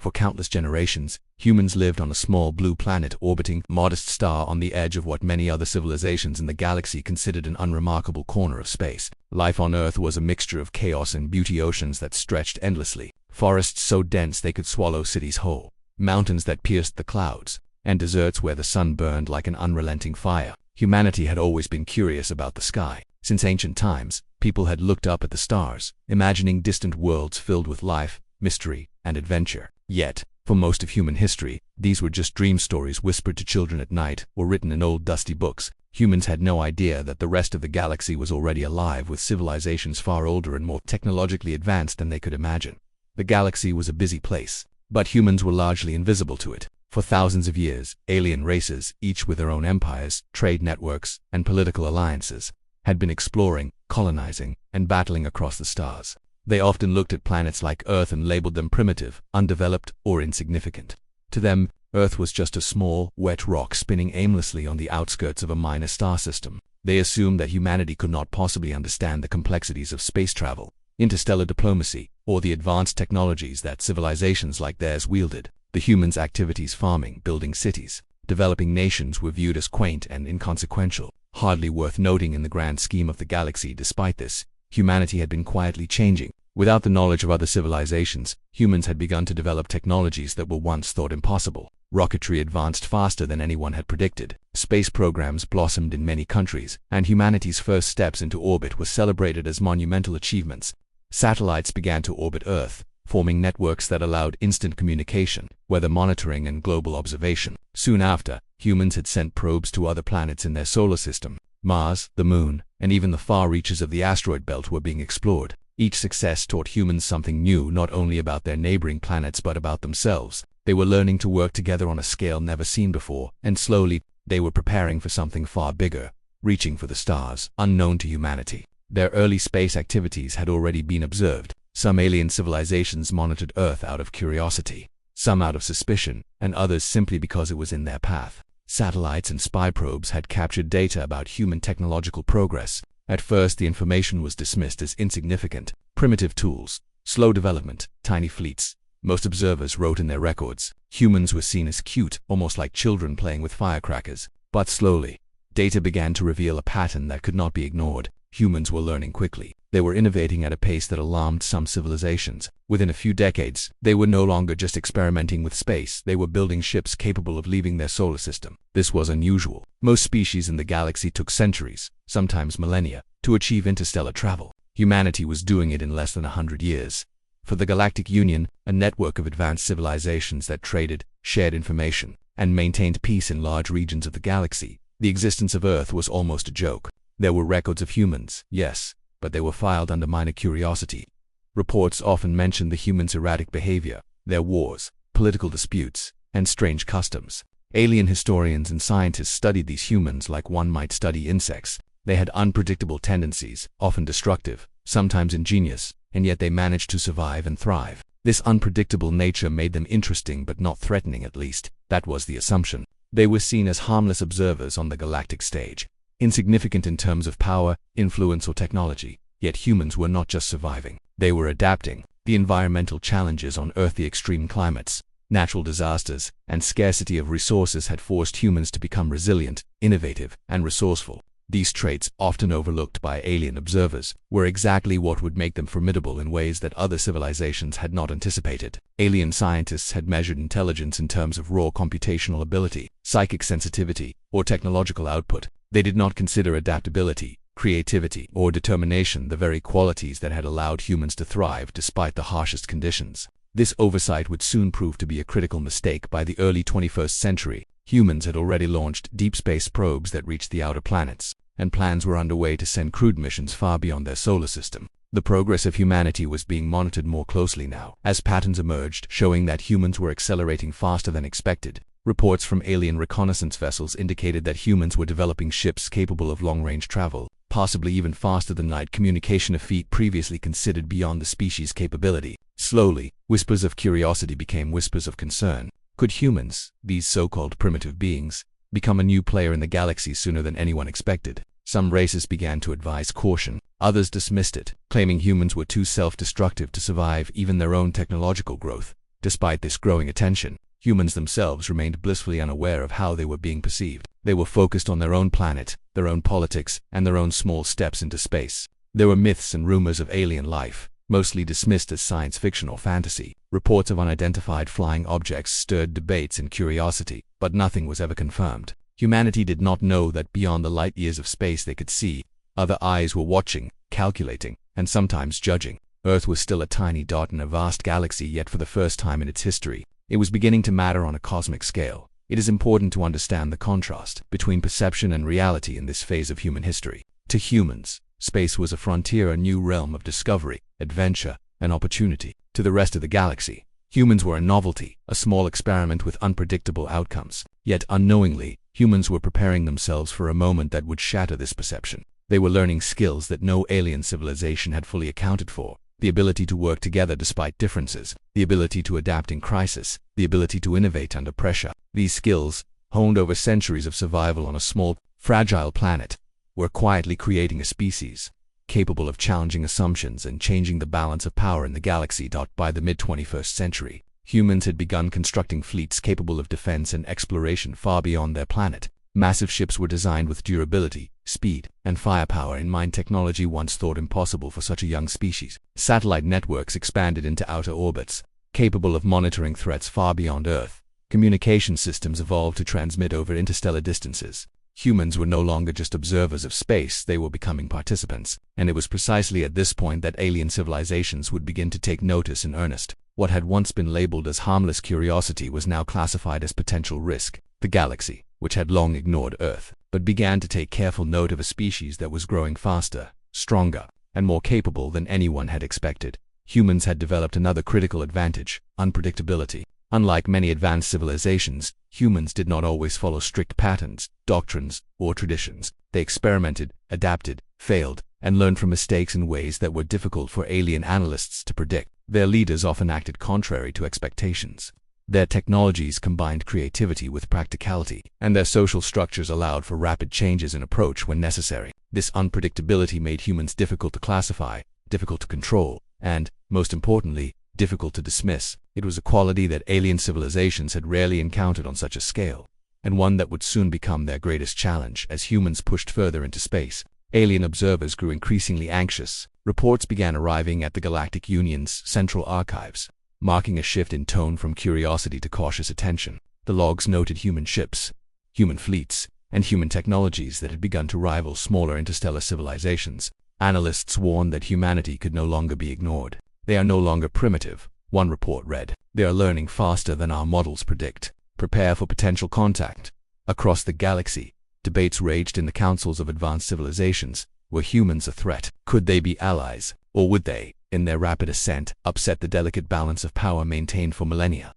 For countless generations, humans lived on a small blue planet orbiting a modest star on the edge of what many other civilizations in the galaxy considered an unremarkable corner of space. Life on Earth was a mixture of chaos and beauty, oceans that stretched endlessly, forests so dense they could swallow cities whole, mountains that pierced the clouds, and deserts where the sun burned like an unrelenting fire. Humanity had always been curious about the sky. Since ancient times, people had looked up at the stars, imagining distant worlds filled with life, mystery, and adventure. Yet, for most of human history, these were just dream stories whispered to children at night or written in old dusty books. Humans had no idea that the rest of the galaxy was already alive with civilizations far older and more technologically advanced than they could imagine. The galaxy was a busy place, but humans were largely invisible to it. For thousands of years, alien races, each with their own empires, trade networks, and political alliances, had been exploring, colonizing, and battling across the stars. They often looked at planets like Earth and labeled them primitive, undeveloped, or insignificant. To them, Earth was just a small, wet rock spinning aimlessly on the outskirts of a minor star system. They assumed that humanity could not possibly understand the complexities of space travel, interstellar diplomacy, or the advanced technologies that civilizations like theirs wielded. The humans' activities, farming, building cities, developing nations, were viewed as quaint and inconsequential, hardly worth noting in the grand scheme of the galaxy. Despite this, humanity had been quietly changing. Without the knowledge of other civilizations, humans had begun to develop technologies that were once thought impossible. Rocketry advanced faster than anyone had predicted. Space programs blossomed in many countries, and humanity's first steps into orbit were celebrated as monumental achievements. Satellites began to orbit Earth, forming networks that allowed instant communication, weather monitoring, and global observation. Soon after, humans had sent probes to other planets in their solar system. Mars, the Moon, and even the far reaches of the asteroid belt were being explored. Each success taught humans something new, not only about their neighboring planets but about themselves. They were learning to work together on a scale never seen before, and slowly, they were preparing for something far bigger, reaching for the stars, unknown to humanity. Their early space activities had already been observed. Some alien civilizations monitored Earth out of curiosity, some out of suspicion, and others simply because it was in their path. Satellites and spy probes had captured data about human technological progress. At first, the information was dismissed as insignificant. Primitive tools, slow development, tiny fleets. Most observers wrote in their records, humans were seen as cute, almost like children playing with firecrackers. But slowly, data began to reveal a pattern that could not be ignored. Humans were learning quickly. They were innovating at a pace that alarmed some civilizations. Within a few decades, they were no longer just experimenting with space. They were building ships capable of leaving their solar system. This was unusual. Most species in the galaxy took centuries, sometimes millennia, to achieve interstellar travel. Humanity was doing it in less than 100 years. For the Galactic Union, a network of advanced civilizations that traded, shared information, and maintained peace in large regions of the galaxy, the existence of Earth was almost a joke. There were records of humans, yes, but they were filed under minor curiosity. Reports often mentioned the humans' erratic behavior, their wars, political disputes, and strange customs. Alien historians and scientists studied these humans like one might study insects. They had unpredictable tendencies, often destructive, sometimes ingenious, and yet they managed to survive and thrive. This unpredictable nature made them interesting but not threatening, at least. That was the assumption. They were seen as harmless observers on the galactic stage, insignificant in terms of power, influence, or technology. Yet humans were not just surviving. They were adapting. The environmental challenges on Earth, the extreme climates, natural disasters, and scarcity of resources had forced humans to become resilient, innovative, and resourceful. These traits, often overlooked by alien observers, were exactly what would make them formidable in ways that other civilizations had not anticipated. Alien scientists had measured intelligence in terms of raw computational ability, psychic sensitivity, or technological output. They did not consider adaptability, creativity, or determination the very qualities that had allowed humans to thrive despite the harshest conditions. This oversight would soon prove to be a critical mistake. By the early 21st century, humans had already launched deep space probes that reached the outer planets, and plans were underway to send crewed missions far beyond their solar system. The progress of humanity was being monitored more closely now, as patterns emerged showing that humans were accelerating faster than expected. Reports from alien reconnaissance vessels indicated that humans were developing ships capable of long-range travel, possibly even faster than light communication, a feat previously considered beyond the species' capability. Slowly, whispers of curiosity became whispers of concern. Could humans, these so-called primitive beings, become a new player in the galaxy sooner than anyone expected? Some races began to advise caution. Others dismissed it, claiming humans were too self-destructive to survive even their own technological growth. Despite this growing attention, humans themselves remained blissfully unaware of how they were being perceived. They were focused on their own planet, their own politics, and their own small steps into space. There were myths and rumors of alien life, mostly dismissed as science fiction or fantasy. Reports of unidentified flying objects stirred debates and curiosity, but nothing was ever confirmed. Humanity did not know that beyond the light years of space they could see, other eyes were watching, calculating, and sometimes judging. Earth was still a tiny dot in a vast galaxy, yet for the first time in its history, it was beginning to matter on a cosmic scale. It is important to understand the contrast between perception and reality in this phase of human history. To humans, space was a frontier, a new realm of discovery, adventure, and opportunity. To the rest of the galaxy, humans were a novelty, a small experiment with unpredictable outcomes. Yet unknowingly, humans were preparing themselves for a moment that would shatter this perception. They were learning skills that no alien civilization had fully accounted for. The ability to work together despite differences, the ability to adapt in crisis, the ability to innovate under pressure. These skills, honed over centuries of survival on a small, fragile planet, were quietly creating a species capable of challenging assumptions and changing the balance of power in the galaxy. By the mid-21st century, humans had begun constructing fleets capable of defense and exploration far beyond their planet. Massive ships were designed with durability, speed, and firepower in mind, technology once thought impossible for such a young species. Satellite networks expanded into outer orbits, capable of monitoring threats far beyond Earth. Communication systems evolved to transmit over interstellar distances. Humans were no longer just observers of space, they were becoming participants. And it was precisely at this point that alien civilizations would begin to take notice in earnest. What had once been labeled as harmless curiosity was now classified as potential risk. The galaxy, which had long ignored Earth, but began to take careful note of a species that was growing faster, stronger, and more capable than anyone had expected. Humans had developed another critical advantage: unpredictability. Unlike many advanced civilizations, humans did not always follow strict patterns, doctrines, or traditions. They experimented, adapted, failed, and learned from mistakes in ways that were difficult for alien analysts to predict. Their leaders often acted contrary to expectations. Their technologies combined creativity with practicality, and their social structures allowed for rapid changes in approach when necessary. This unpredictability made humans difficult to classify, difficult to control, and, most importantly, difficult to dismiss. It was a quality that alien civilizations had rarely encountered on such a scale, and one that would soon become their greatest challenge. As humans pushed further into space, alien observers grew increasingly anxious. Reports began arriving at the Galactic Union's central archives, marking a shift in tone from curiosity to cautious attention. The logs noted human ships, human fleets, and human technologies that had begun to rival smaller interstellar civilizations. Analysts warned that humanity could no longer be ignored. They are no longer primitive, one report read. They are learning faster than our models predict. Prepare for potential contact. Across the galaxy, debates raged in the councils of advanced civilizations. Were humans a threat? Could they be allies? Or would they, in their rapid ascent, upset the delicate balance of power maintained for millennia?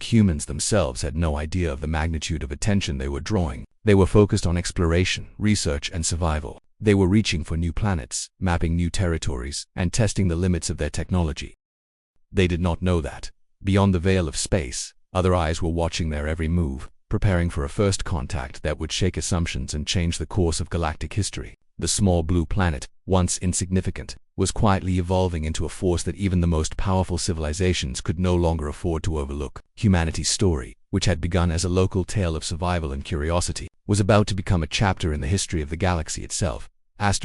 Humans themselves had no idea of the magnitude of attention they were drawing. They were focused on exploration, research, and survival. They were reaching for new planets, mapping new territories, and testing the limits of their technology. They did not know that, beyond the veil of space, other eyes were watching their every move, preparing for a first contact that would shake assumptions and change the course of galactic history. The small blue planet, once insignificant, was quietly evolving into a force that even the most powerful civilizations could no longer afford to overlook. Humanity's story, which had begun as a local tale of survival and curiosity, was about to become a chapter in the history of the galaxy itself. As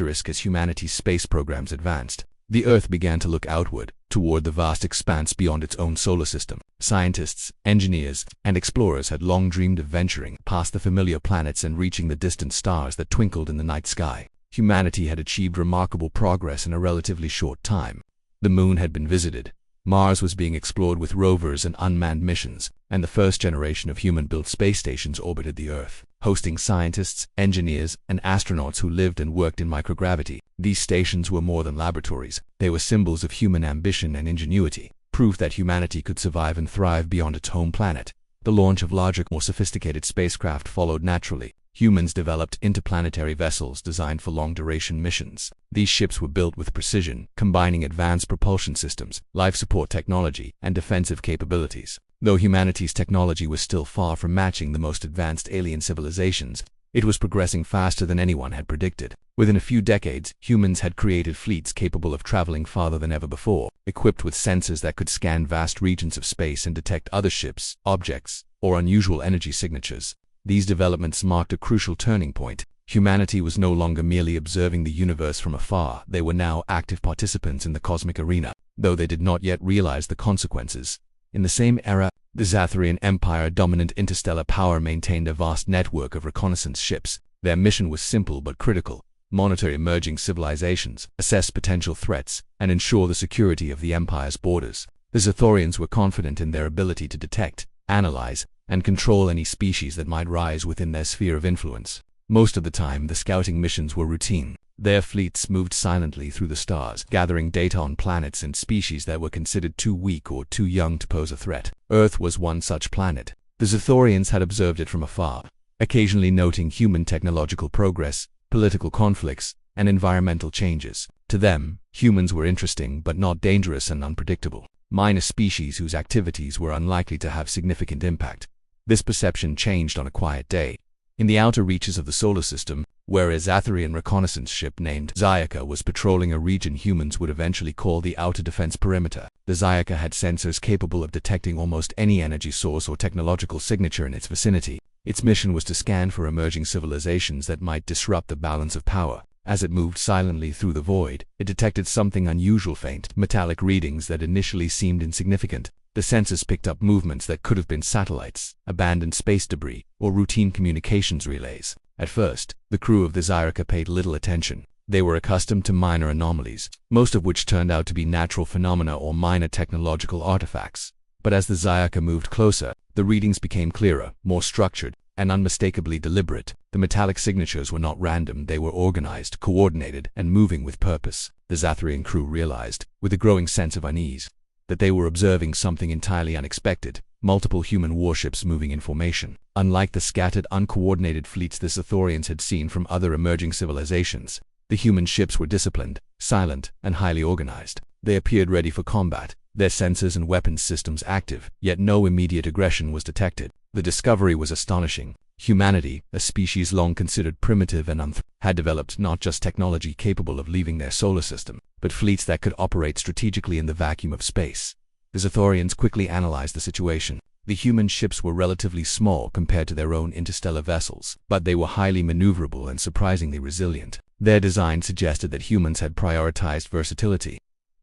humanity's space programs advanced, the Earth began to look outward, toward the vast expanse beyond its own solar system. Scientists, engineers, and explorers had long dreamed of venturing past the familiar planets and reaching the distant stars that twinkled in the night sky. Humanity had achieved remarkable progress in a relatively short time. The moon had been visited, Mars was being explored with rovers and unmanned missions, and the first generation of human-built space stations orbited the Earth, hosting scientists, engineers, and astronauts who lived and worked in microgravity. These stations were more than laboratories. They were symbols of human ambition and ingenuity, proof that humanity could survive and thrive beyond its home planet. The launch of larger, more sophisticated spacecraft followed naturally. Humans developed interplanetary vessels designed for long-duration missions. These ships were built with precision, combining advanced propulsion systems, life support technology, and defensive capabilities. Though humanity's technology was still far from matching the most advanced alien civilizations, It was progressing faster than anyone had predicted. Within a few decades, humans had created fleets capable of traveling farther than ever before, equipped with sensors that could scan vast regions of space and detect other ships, objects, or unusual energy signatures. These developments marked a crucial turning point. Humanity was no longer merely observing the universe from afar. They were now active participants in the cosmic arena, though they did not yet realize the consequences. In the same era, the Zatharian Empire, dominant interstellar power, maintained a vast network of reconnaissance ships. Their mission was simple but critical: monitor emerging civilizations, assess potential threats, and ensure the security of the Empire's borders. The Zathorians were confident in their ability to detect, analyze, and control any species that might rise within their sphere of influence. Most of the time, the scouting missions were routine. Their fleets moved silently through the stars, gathering data on planets and species that were considered too weak or too young to pose a threat. Earth was one such planet. The Zathorians had observed it from afar, occasionally noting human technological progress, political conflicts, and environmental changes. To them, humans were interesting but not dangerous and unpredictable, minor species whose activities were unlikely to have significant impact. This perception changed on a quiet day. In the outer reaches of the solar system, where a Zatharian reconnaissance ship named Zayaka was patrolling a region humans would eventually call the Outer Defense Perimeter, the Zayaka had sensors capable of detecting almost any energy source or technological signature in its vicinity. Its mission was to scan for emerging civilizations that might disrupt the balance of power. As it moved silently through the void, it detected something unusual: faint, metallic readings that initially seemed insignificant. The sensors picked up movements that could have been satellites, abandoned space debris, or routine communications relays. At first, the crew of the Zayaka paid little attention. They were accustomed to minor anomalies, most of which turned out to be natural phenomena or minor technological artifacts. But as the Zayaka moved closer, the readings became clearer, more structured, and unmistakably deliberate. The metallic signatures were not random. They were organized, coordinated, and moving with purpose. The Zatharian crew realized, with a growing sense of unease, that they were observing something entirely unexpected: multiple human warships moving in formation. Unlike the scattered, uncoordinated fleets the Zathorians had seen from other emerging civilizations, the human ships were disciplined, silent, and highly organized. They appeared ready for combat, their sensors and weapons systems active, yet no immediate aggression was detected. The discovery was astonishing. Humanity, a species long considered primitive and had developed not just technology capable of leaving their solar system, but fleets that could operate strategically in the vacuum of space. The Zathorians quickly analyzed the situation. The human ships were relatively small compared to their own interstellar vessels, but they were highly maneuverable and surprisingly resilient. Their design suggested that humans had prioritized versatility,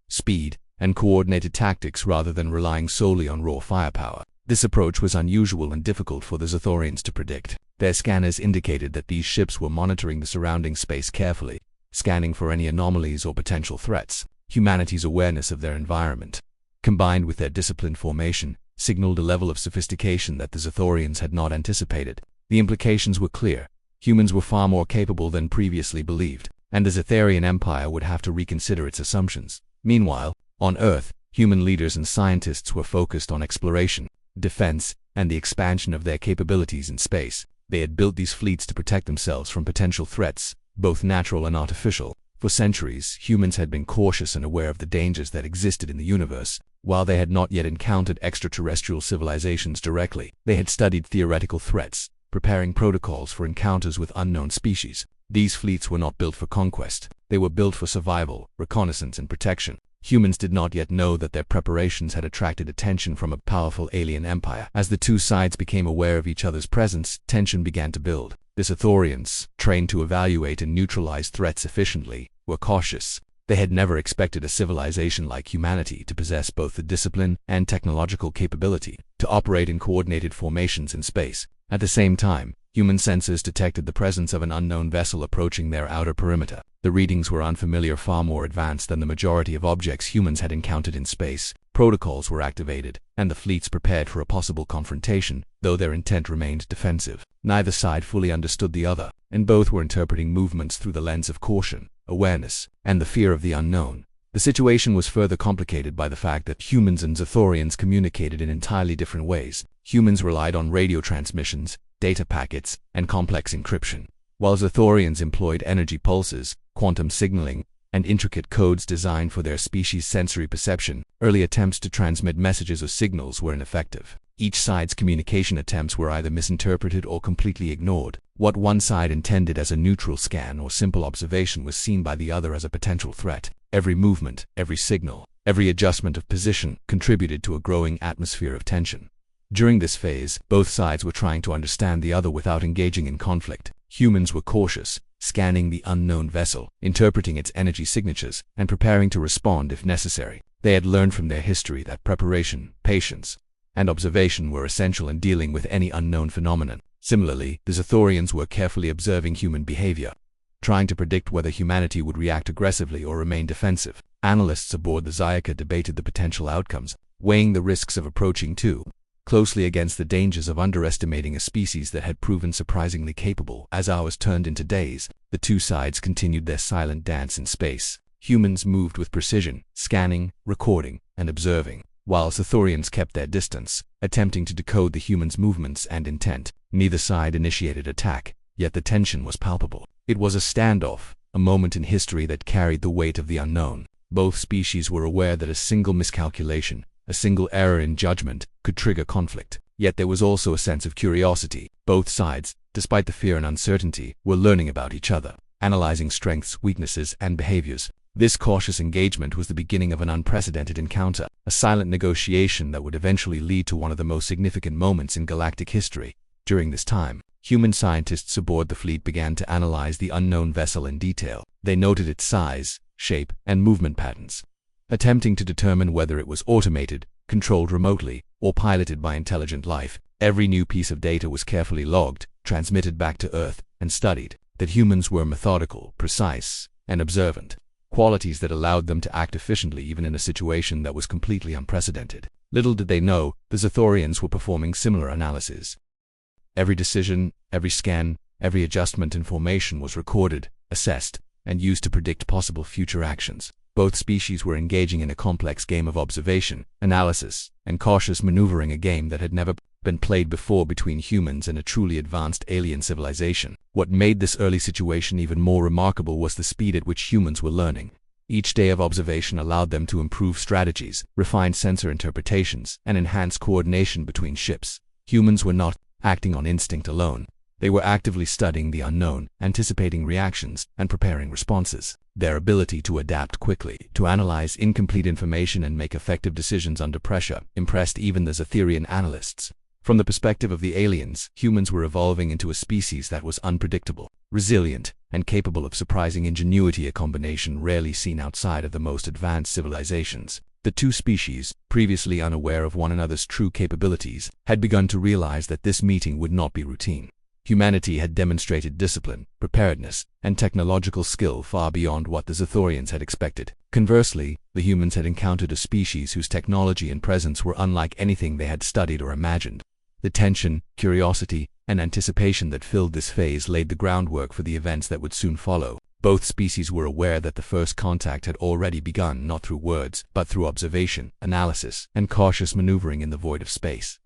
speed, and coordinated tactics rather than relying solely on raw firepower. This approach was unusual and difficult for the Zathorians to predict. Their scanners indicated that these ships were monitoring the surrounding space carefully, scanning for any anomalies or potential threats. Humanity's awareness of their environment, combined with their disciplined formation, signaled a level of sophistication that the Zathorians had not anticipated. The implications were clear. Humans were far more capable than previously believed, and the Zatharian Empire would have to reconsider its assumptions. Meanwhile, on Earth, human leaders and scientists were focused on exploration, defense, and the expansion of their capabilities in space. They had built these fleets to protect themselves from potential threats, both natural and artificial. For centuries, humans had been cautious and aware of the dangers that existed in the universe. While they had not yet encountered extraterrestrial civilizations directly, they had studied theoretical threats, preparing protocols for encounters with unknown species. These fleets were not built for conquest. They were built for survival, reconnaissance, and protection. Humans did not yet know that their preparations had attracted attention from a powerful alien empire. As the two sides became aware of each other's presence, tension began to build. The Zathorians, trained to evaluate and neutralize threats efficiently, were cautious. They had never expected a civilization like humanity to possess both the discipline and technological capability to operate in coordinated formations in space. At the same time, human sensors detected the presence of an unknown vessel approaching their outer perimeter. The readings were unfamiliar, far more advanced than the majority of objects humans had encountered in space. Protocols were activated, and the fleets prepared for a possible confrontation, though their intent remained defensive. Neither side fully understood the other, and both were interpreting movements through the lens of caution, awareness, and the fear of the unknown. The situation was further complicated by the fact that humans and Zathorians communicated in entirely different ways. Humans relied on radio transmissions, data packets, and complex encryption, while Zathorians employed energy pulses, quantum signaling, and intricate codes designed for their species' sensory perception. Early attempts to transmit messages or signals were ineffective. Each side's communication attempts were either misinterpreted or completely ignored. What one side intended as a neutral scan or simple observation was seen by the other as a potential threat. Every movement, every signal, every adjustment of position contributed to a growing atmosphere of tension. During this phase, both sides were trying to understand the other without engaging in conflict. Humans were cautious, scanning the unknown vessel, interpreting its energy signatures, and preparing to respond if necessary. They had learned from their history that preparation, patience, and observation were essential in dealing with any unknown phenomenon. Similarly, the Xathorians were carefully observing human behavior, trying to predict whether humanity would react aggressively or remain defensive. Analysts aboard the Xayaka debated the potential outcomes, weighing the risks of approaching too closely against the dangers of underestimating a species that had proven surprisingly capable. As hours turned into days, the two sides continued their silent dance in space. Humans moved with precision, scanning, recording, and observing, while Xathorians kept their distance, attempting to decode the humans' movements and intent. Neither side initiated attack, yet the tension was palpable. It was a standoff, a moment in history that carried the weight of the unknown. Both species were aware that a single miscalculation, a single error in judgment, could trigger conflict. Yet there was also a sense of curiosity. Both sides, despite the fear and uncertainty, were learning about each other, analyzing strengths, weaknesses, and behaviors. This cautious engagement was the beginning of an unprecedented encounter, a silent negotiation that would eventually lead to one of the most significant moments in galactic history. During this time, human scientists aboard the fleet began to analyze the unknown vessel in detail. They noted its size, shape, and movement patterns, attempting to determine whether it was automated, controlled remotely, or piloted by intelligent life. Every new piece of data was carefully logged, transmitted back to Earth, and studied. That humans were methodical, precise, and observant, qualities that allowed them to act efficiently even in a situation that was completely unprecedented. Little did they know, the Xathorians were performing similar analysis. Every decision, every scan, every adjustment in formation was recorded, assessed, and used to predict possible future actions. Both species were engaging in a complex game of observation, analysis, and cautious maneuvering, a game that had never been played before between humans and a truly advanced alien civilization. What made this early situation even more remarkable was the speed at which humans were learning. Each day of observation allowed them to improve strategies, refine sensor interpretations, and enhance coordination between ships. Humans were not acting on instinct alone. They were actively studying the unknown, anticipating reactions, and preparing responses. Their ability to adapt quickly, to analyze incomplete information and make effective decisions under pressure, impressed even the Xathorian analysts. From the perspective of the aliens, humans were evolving into a species that was unpredictable, resilient, and capable of surprising ingenuity, a combination rarely seen outside of the most advanced civilizations. The two species, previously unaware of one another's true capabilities, had begun to realize that this meeting would not be routine. Humanity had demonstrated discipline, preparedness, and technological skill far beyond what the Xathorians had expected. Conversely, the humans had encountered a species whose technology and presence were unlike anything they had studied or imagined. The tension, curiosity, and anticipation that filled this phase laid the groundwork for the events that would soon follow. Both species were aware that the first contact had already begun, not through words, but through observation, analysis, and cautious maneuvering in the void of space.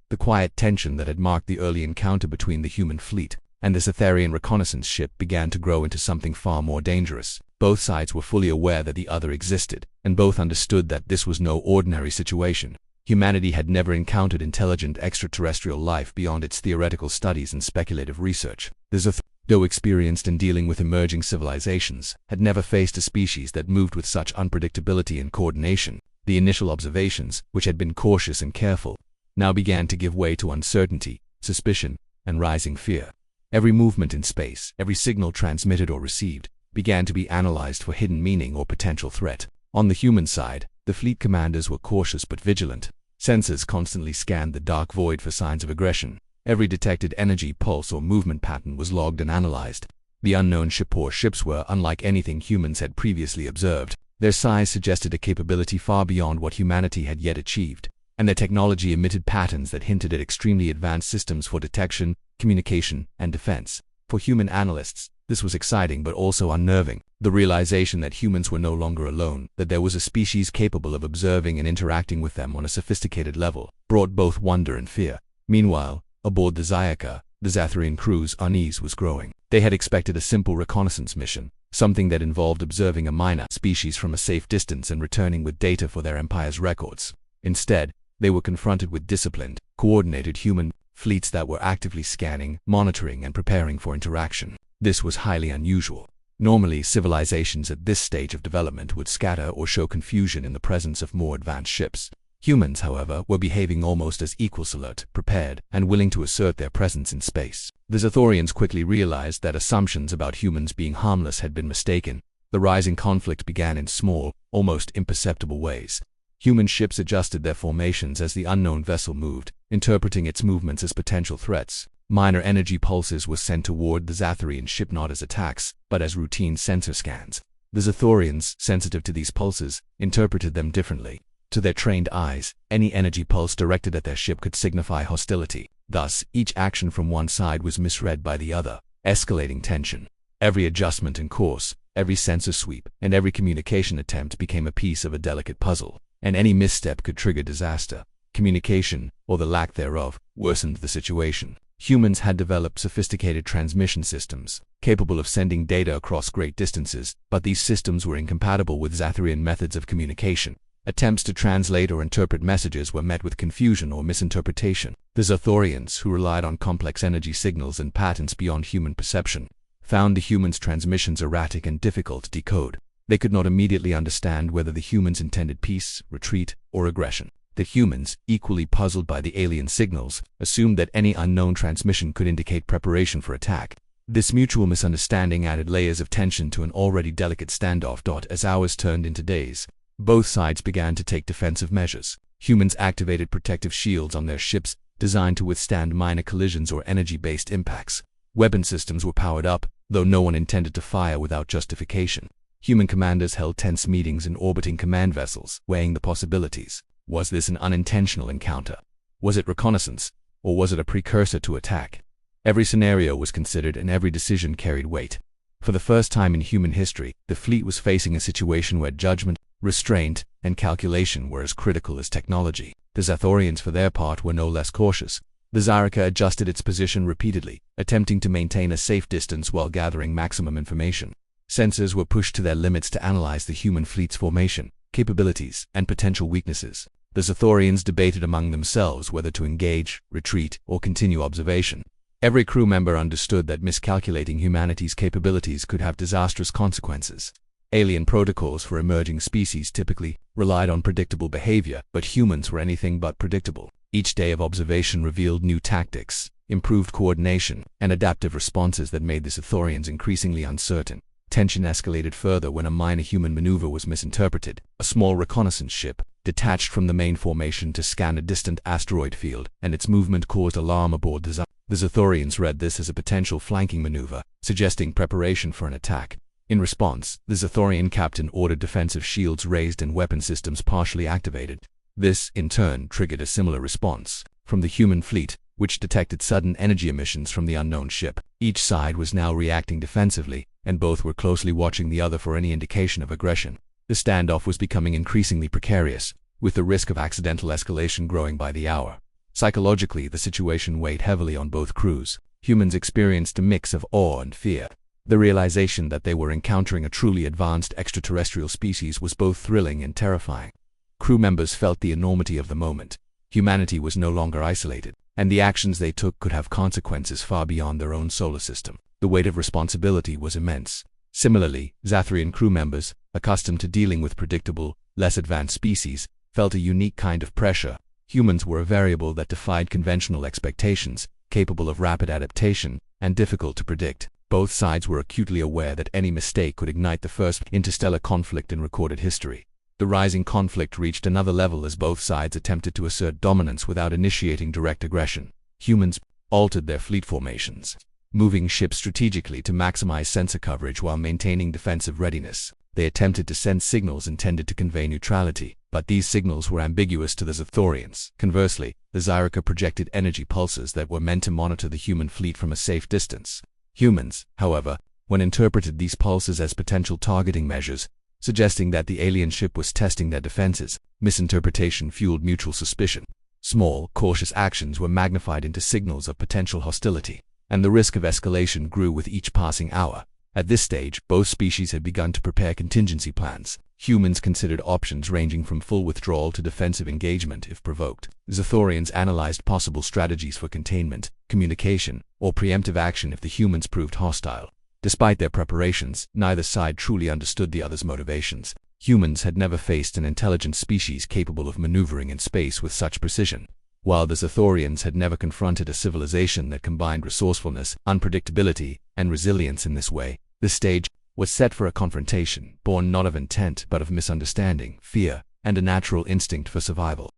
The quiet tension that had marked the early encounter between the human fleet and the Xathorian reconnaissance ship began to grow into something far more dangerous. Both sides were fully aware that the other existed, and both understood that this was no ordinary situation. Humanity had never encountered intelligent extraterrestrial life beyond its theoretical studies and speculative research. The Xathorians, though experienced in dealing with emerging civilizations, had never faced a species that moved with such unpredictability and coordination. The initial observations, which had been cautious and careful, now began to give way to uncertainty, suspicion, and rising fear. Every movement in space, every signal transmitted or received, began to be analyzed for hidden meaning or potential threat. On the human side, the fleet commanders were cautious but vigilant. Sensors constantly scanned the dark void for signs of aggression. Every detected energy pulse or movement pattern was logged and analyzed. The unknown ship or ships were unlike anything humans had previously observed. Their size suggested a capability far beyond what humanity had yet achieved, and their technology emitted patterns that hinted at extremely advanced systems for detection, communication, and defense. For human analysts, this was exciting but also unnerving. The realization that humans were no longer alone, that there was a species capable of observing and interacting with them on a sophisticated level, brought both wonder and fear. Meanwhile, aboard the Xayaka, the Xathorian crew's unease was growing. They had expected a simple reconnaissance mission, something that involved observing a minor species from a safe distance and returning with data for their empire's records. Instead, they were confronted with disciplined, coordinated human fleets that were actively scanning, monitoring, and preparing for interaction. This was highly unusual. Normally, civilizations at this stage of development would scatter or show confusion in the presence of more advanced ships. Humans, however, were behaving almost as equals, alert, prepared, and willing to assert their presence in space. The Xathorians quickly realized that assumptions about humans being harmless had been mistaken. The rising conflict began in small, almost imperceptible ways. Human ships adjusted their formations as the unknown vessel moved, interpreting its movements as potential threats. Minor energy pulses were sent toward the Xathorian ship not as attacks, but as routine sensor scans. The Xathorians, sensitive to these pulses, interpreted them differently. To their trained eyes, any energy pulse directed at their ship could signify hostility. Thus, each action from one side was misread by the other, escalating tension. Every adjustment in course, every sensor sweep, and every communication attempt became a piece of a delicate puzzle, and any misstep could trigger disaster. Communication, or the lack thereof, worsened the situation. Humans had developed sophisticated transmission systems, capable of sending data across great distances, but these systems were incompatible with Xathorian methods of communication. Attempts to translate or interpret messages were met with confusion or misinterpretation. The Xathorians, who relied on complex energy signals and patterns beyond human perception, found the humans' transmissions erratic and difficult to decode. They could not immediately understand whether the humans intended peace, retreat, or aggression. The humans, equally puzzled by the alien signals, assumed that any unknown transmission could indicate preparation for attack. This mutual misunderstanding added layers of tension to an already delicate standoff. As hours turned into days, both sides began to take defensive measures. Humans activated protective shields on their ships, designed to withstand minor collisions or energy-based impacts. Weapon systems were powered up, though no one intended to fire without justification. Human commanders held tense meetings in orbiting command vessels, weighing the possibilities. Was this an unintentional encounter? Was it reconnaissance? Or was it a precursor to attack? Every scenario was considered and every decision carried weight. For the first time in human history, the fleet was facing a situation where judgment, restraint, and calculation were as critical as technology. The Xathorians, for their part, were no less cautious. The Xyrica adjusted its position repeatedly, attempting to maintain a safe distance while gathering maximum information. Sensors were pushed to their limits to analyze the human fleet's formation, capabilities, and potential weaknesses. The Xathorians debated among themselves whether to engage, retreat, or continue observation. Every crew member understood that miscalculating humanity's capabilities could have disastrous consequences. Alien protocols for emerging species typically relied on predictable behavior, but humans were anything but predictable. Each day of observation revealed new tactics, improved coordination, and adaptive responses that made the Xathorians increasingly uncertain. Tension escalated further when a minor human maneuver was misinterpreted. A small reconnaissance ship detached from the main formation to scan a distant asteroid field, and its movement caused alarm aboard the Xathorians read this as a potential flanking maneuver, suggesting preparation for an attack. In response, the Xathorian captain ordered defensive shields raised and weapon systems partially activated. This, in turn, triggered a similar response from the human fleet, which detected sudden energy emissions from the unknown ship. Each side was now reacting defensively, and both were closely watching the other for any indication of aggression. The standoff was becoming increasingly precarious, with the risk of accidental escalation growing by the hour. Psychologically, the situation weighed heavily on both crews. Humans experienced a mix of awe and fear. The realization that they were encountering a truly advanced extraterrestrial species was both thrilling and terrifying. Crew members felt the enormity of the moment. Humanity was no longer isolated, and the actions they took could have consequences far beyond their own solar system. The weight of responsibility was immense. Similarly, Xathorian crew members, accustomed to dealing with predictable, less advanced species, felt a unique kind of pressure. Humans were a variable that defied conventional expectations, capable of rapid adaptation, and difficult to predict. Both sides were acutely aware that any mistake could ignite the first interstellar conflict in recorded history. The rising conflict reached another level as both sides attempted to assert dominance without initiating direct aggression. Humans altered their fleet formations, moving ships strategically to maximize sensor coverage while maintaining defensive readiness. They attempted to send signals intended to convey neutrality, but these signals were ambiguous to the Xathorians. Conversely, the Xyrica projected energy pulses that were meant to monitor the human fleet from a safe distance. Humans, however, when interpreted these pulses as potential targeting measures, suggesting that the alien ship was testing their defenses. Misinterpretation fueled mutual suspicion. Small, cautious actions were magnified into signals of potential hostility, and the risk of escalation grew with each passing hour. At this stage, both species had begun to prepare contingency plans. Humans considered options ranging from full withdrawal to defensive engagement if provoked. Xathorians analyzed possible strategies for containment, communication, or preemptive action if the humans proved hostile. Despite their preparations, neither side truly understood the other's motivations. Humans had never faced an intelligent species capable of maneuvering in space with such precision, while the Xathorians had never confronted a civilization that combined resourcefulness, unpredictability, and resilience in this way. The stage was set for a confrontation, born not of intent but of misunderstanding, fear, and a natural instinct for survival.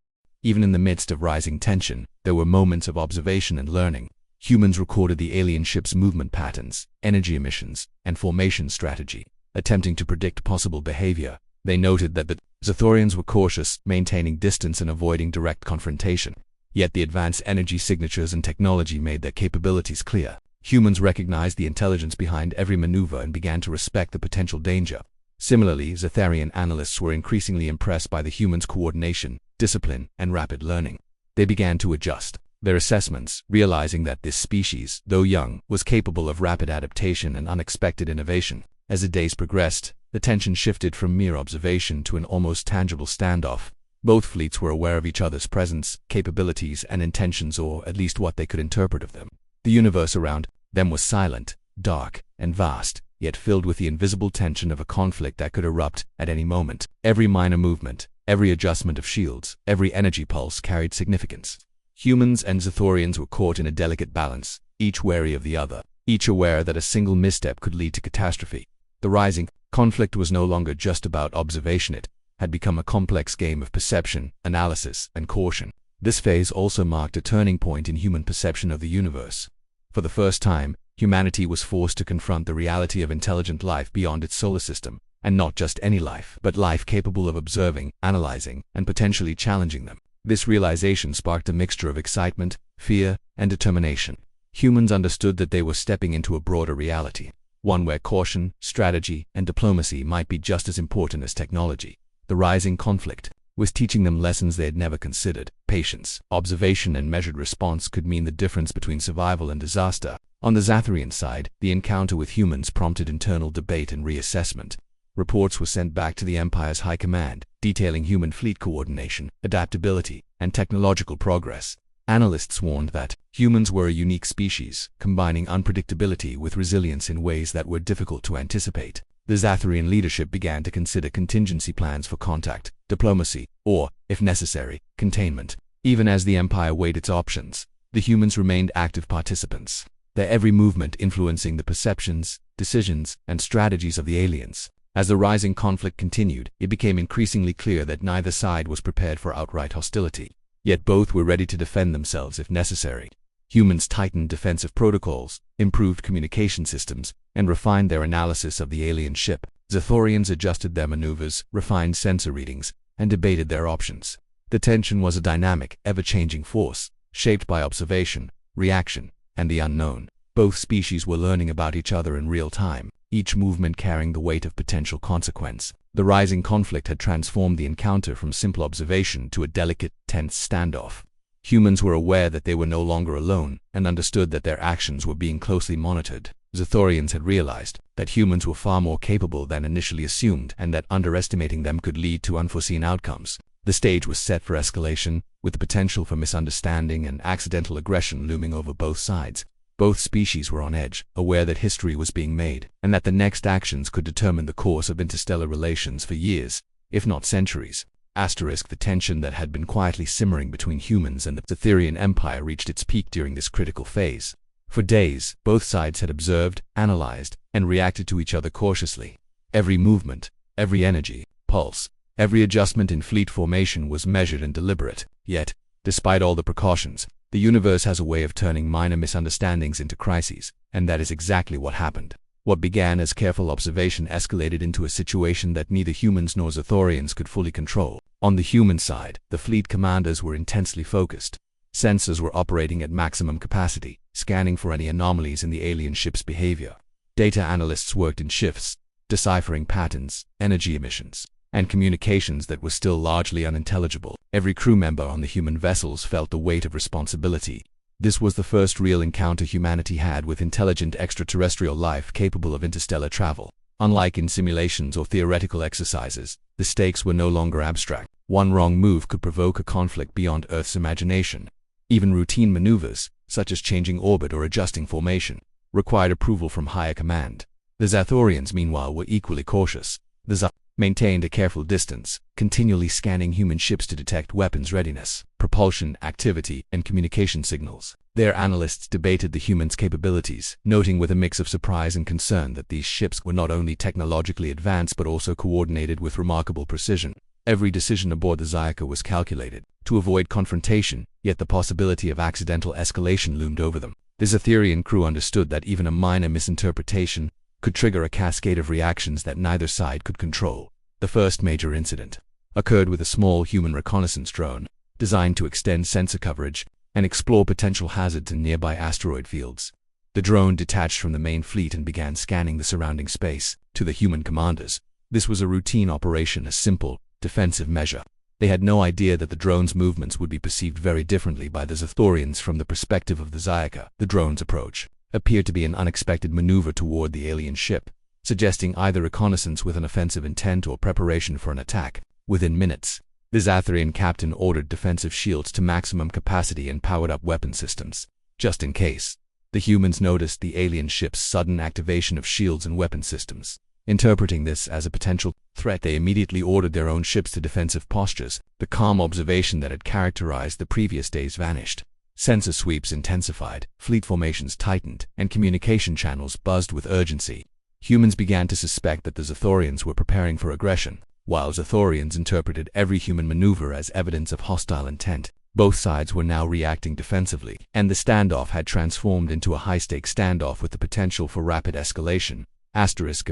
Even in the midst of rising tension, there were moments of observation and learning. Humans recorded the alien ship's movement patterns, energy emissions, and formation strategy. Attempting to predict possible behavior, they noted that the Xathorians were cautious, maintaining distance and avoiding direct confrontation. Yet the advanced energy signatures and technology made their capabilities clear. Humans recognized the intelligence behind every maneuver and began to respect the potential danger. Similarly, Xatharian analysts were increasingly impressed by the humans' coordination, discipline, and rapid learning. They began to adjust their assessments, realizing that this species, though young, was capable of rapid adaptation and unexpected innovation. As the days progressed, the tension shifted from mere observation to an almost tangible standoff. Both fleets were aware of each other's presence, capabilities, and intentions, or at least what they could interpret of them. The universe around them was silent, dark, and vast, yet filled with the invisible tension of a conflict that could erupt at any moment. Every minor movement, every adjustment of shields, every energy pulse carried significance. Humans and Xathorians were caught in a delicate balance, each wary of the other, each aware that a single misstep could lead to catastrophe. The rising conflict was no longer just about observation. It had become a complex game of perception, analysis, and caution. This phase also marked a turning point in human perception of the universe. For the first time, humanity was forced to confront the reality of intelligent life beyond its solar system, and not just any life, but life capable of observing, analyzing, and potentially challenging them. This realization sparked a mixture of excitement, fear, and determination. Humans understood that they were stepping into a broader reality, one where caution, strategy, and diplomacy might be just as important as technology. The rising conflict was teaching them lessons they had never considered. Patience, observation, and measured response could mean the difference between survival and disaster. On the Xatharian side, the encounter with humans prompted internal debate and reassessment. Reports were sent back to the Empire's High Command, detailing human fleet coordination, adaptability, and technological progress. Analysts warned that humans were a unique species, combining unpredictability with resilience in ways that were difficult to anticipate. The Xatharian leadership began to consider contingency plans for contact, diplomacy, or, if necessary, containment. Even as the Empire weighed its options, the humans remained active participants, their every movement influencing the perceptions, decisions, and strategies of the aliens. As the rising conflict continued, it became increasingly clear that neither side was prepared for outright hostility. Yet both were ready to defend themselves if necessary. Humans tightened defensive protocols, improved communication systems, and refined their analysis of the alien ship. Xathorians adjusted their maneuvers, refined sensor readings, and debated their options. The tension was a dynamic, ever-changing force, shaped by observation, reaction, and the unknown. Both species were learning about each other in real time, each movement carrying the weight of potential consequence. The rising conflict had transformed the encounter from simple observation to a delicate, tense standoff. Humans were aware that they were no longer alone, and understood that their actions were being closely monitored. Xathorians had realized that humans were far more capable than initially assumed, and that underestimating them could lead to unforeseen outcomes. The stage was set for escalation, with the potential for misunderstanding and accidental aggression looming over both sides. Both species were on edge, aware that history was being made, and that the next actions could determine the course of interstellar relations for years, if not centuries. The tension that had been quietly simmering between humans and the Xatharian Empire reached its peak during this critical phase. For days, both sides had observed, analyzed, and reacted to each other cautiously. Every movement, every energy, pulse, every adjustment in fleet formation was measured and deliberate. Yet, despite all the precautions, the universe has a way of turning minor misunderstandings into crises, and that is exactly what happened. What began as careful observation escalated into a situation that neither humans nor Xathorians could fully control. On the human side, the fleet commanders were intensely focused. Sensors were operating at maximum capacity, scanning for any anomalies in the alien ship's behavior. Data analysts worked in shifts, deciphering patterns, energy emissions, and communications that were still largely unintelligible. Every crew member on the human vessels felt the weight of responsibility. This was the first real encounter humanity had with intelligent extraterrestrial life capable of interstellar travel. Unlike in simulations or theoretical exercises, the stakes were no longer abstract. One wrong move could provoke a conflict beyond Earth's imagination. Even routine maneuvers, such as changing orbit or adjusting formation, required approval from higher command. The Zathorians, meanwhile, were equally cautious. The Zath maintained a careful distance, continually scanning human ships to detect weapons readiness, propulsion activity, and communication signals. Their analysts debated the humans' capabilities, noting with a mix of surprise and concern that these ships were not only technologically advanced but also coordinated with remarkable precision. Every decision aboard the Zyaka was calculated to avoid confrontation, yet the possibility of accidental escalation loomed over them. The Zathorian crew understood that even a minor misinterpretation could trigger a cascade of reactions that neither side could control. The first major incident occurred with a small human reconnaissance drone, designed to extend sensor coverage and explore potential hazards in nearby asteroid fields. The drone detached from the main fleet and began scanning the surrounding space. To the human commanders, this was a routine operation, a simple, defensive measure. They had no idea that the drone's movements would be perceived very differently by the Zathorians from the perspective of the Zyaka. The drone's approach appeared to be an unexpected maneuver toward the alien ship, suggesting either reconnaissance with an offensive intent or preparation for an attack. Within minutes, the Zathorian captain ordered defensive shields to maximum capacity and powered up weapon systems, just in case. The humans noticed the alien ship's sudden activation of shields and weapon systems. Interpreting this as a potential threat, they immediately ordered their own ships to defensive postures. The calm observation that had characterized the previous days vanished. Sensor sweeps intensified, fleet formations tightened, and communication channels buzzed with urgency. Humans began to suspect that the Zathorians were preparing for aggression, while Zathorians interpreted every human maneuver as evidence of hostile intent. Both sides were now reacting defensively, and the standoff had transformed into a high-stakes standoff with the potential for rapid escalation. A